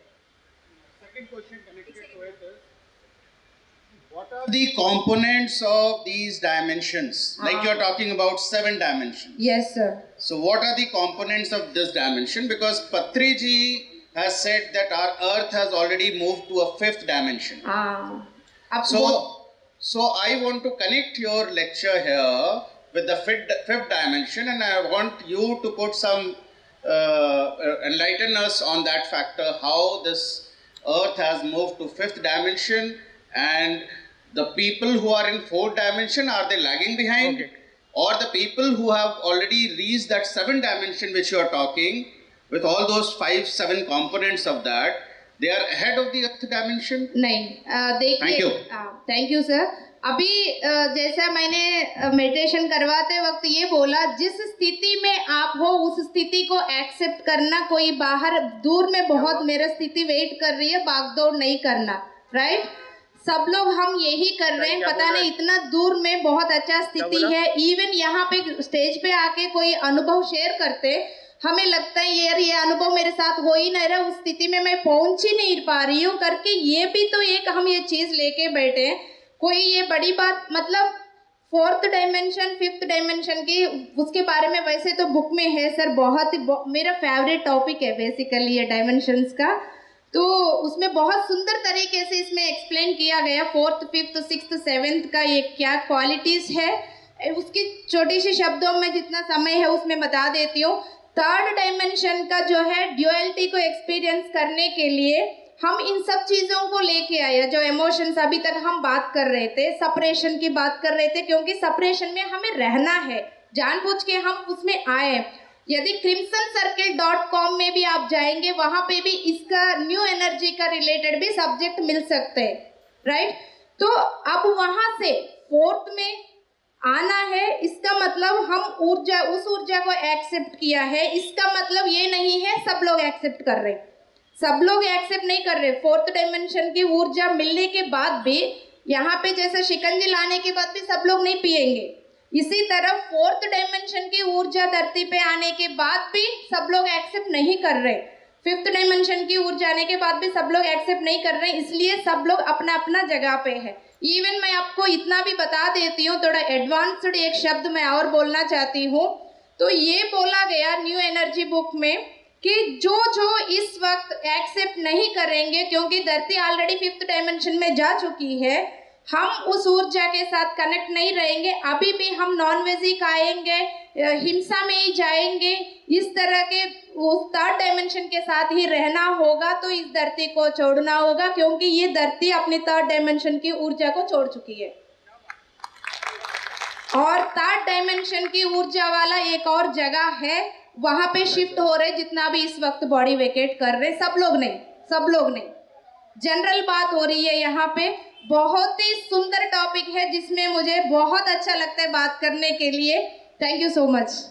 Second question connected to it is, what are the components of these dimensions? Like you are talking about 7 dimensions. Yes sir. So what are the components of this dimension? Because Patri ji has said that our earth has already moved to a 5th dimension. आप So I want to connect your lecture here with the 5th dimension, and I want you to put some enlighten us on that factor, how this earth has moved to 5th dimension, and the people who are in 4th dimension, are they lagging behind? Okay. Or the people who have already reached that 7th dimension which you are talking, with all those 5-7 components of that, they are ahead of the 8th dimension? नहीं, देखिए। Thank you. Thank you sir. अभी जैसा मैंने meditation करवाते वक्त ये बोला, जिस स्थिति में आप हो उस स्थिति को एक्सेप्ट करना। कोई बाहर दूर में बहुत मेरा स्थिति वेट कर रही है, भागदौड़ नहीं करना। राइट? सब लोग हम यही कर रहे हैं। पता नहीं इतना दूर में बहुत अच्छा स्थिति है। इवन यहाँ पे स्टेज पे आके कोई अनुभव शेयर करते, हमें लगता है यार ये अनुभव मेरे साथ हो ही नहीं रहा, उस स्थिति में मैं पहुंच ही नहीं पा रही हूँ करके। ये भी तो एक हम ये चीज़ लेके बैठे हैं। कोई ये बड़ी बात मतलब 4th डायमेंशन 5th डायमेंशन की उसके बारे में वैसे तो बुक में है सर, बहुत ही मेरा फेवरेट टॉपिक है बेसिकली ये डायमेंशंस का। तो उसमें बहुत सुंदर तरीके से इसमें एक्सप्लेन किया गया 4th 5th 6th 7th का ये क्या क्वालिटीज़ है। उसकी छोटी सी शब्दों में जितना समय है उसमें बता देती हूँ। 3rd डायमेंशन का जो है ड्यूअलिटी को एक्सपीरियंस करने के लिए हम इन सब चीज़ों को लेके आए। जो इमोशंस अभी तक हम बात कर रहे थे, सेपरेशन की बात कर रहे थे, क्योंकि सेपरेशन में हमें रहना है, जानबूझ के हम उसमें आए। यदि crimsoncircle.com में भी आप जाएंगे वहाँ पे भी इसका न्यू एनर्जी का रिलेटेड भी सब्जेक्ट मिल सकते हैं। राइट? तो अब वहाँ से 4th में आना है, इसका मतलब हम ऊर्जा, उस ऊर्जा को एक्सेप्ट किया है। इसका मतलब ये नहीं है सब लोग एक्सेप्ट कर रहे, सब लोग एक्सेप्ट नहीं कर रहे। फोर्थ डायमेंशन की ऊर्जा मिलने के बाद भी, यहाँ पे जैसे शिकंजी लाने के बाद भी सब लोग नहीं पिएंगे, इसी तरह फोर्थ डायमेंशन की ऊर्जा धरती पे आने के बाद भी सब लोग एक्सेप्ट नहीं कर रहे। फिफ्थ डायमेंशन की ऊर्जा आने के बाद भी सब लोग एक्सेप्ट नहीं कर रहे, इसलिए सब लोग अपना अपना जगह पे है। इवन मैं आपको इतना भी बता देती हूँ, थोड़ा एडवांस्ड एक शब्द मैं और बोलना चाहती हूँ। तो ये बोला गया न्यू एनर्जी बुक में कि जो जो इस वक्त एक्सेप्ट नहीं करेंगे, क्योंकि धरती ऑलरेडी फिफ्थ डायमेंशन में जा चुकी है, हम उस ऊर्जा के साथ कनेक्ट नहीं रहेंगे, अभी भी हम नॉन वेज ही खाएंगे, हिंसा में ही जाएंगे, इस तरह के उस थर्ड डायमेंशन के साथ ही रहना होगा। तो इस धरती को छोड़ना होगा, क्योंकि ये धरती अपनी थर्ड डायमेंशन की ऊर्जा को छोड़ चुकी है। और थर्ड डायमेंशन की ऊर्जा वाला एक और जगह है, वहां पे शिफ्ट हो रहे जितना भी इस वक्त बॉडी वेकेट कर रहे, सब लोग नहीं, सब लोग नहीं, जनरल बात हो रही है यहाँ पे। बहुत ही सुंदर टॉपिक है जिसमें मुझे बहुत अच्छा लगता है बात करने के लिए। Thank you so much.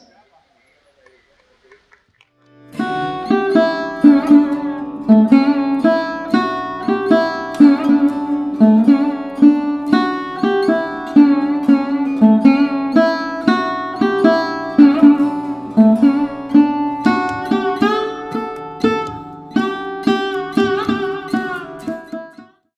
Thank you.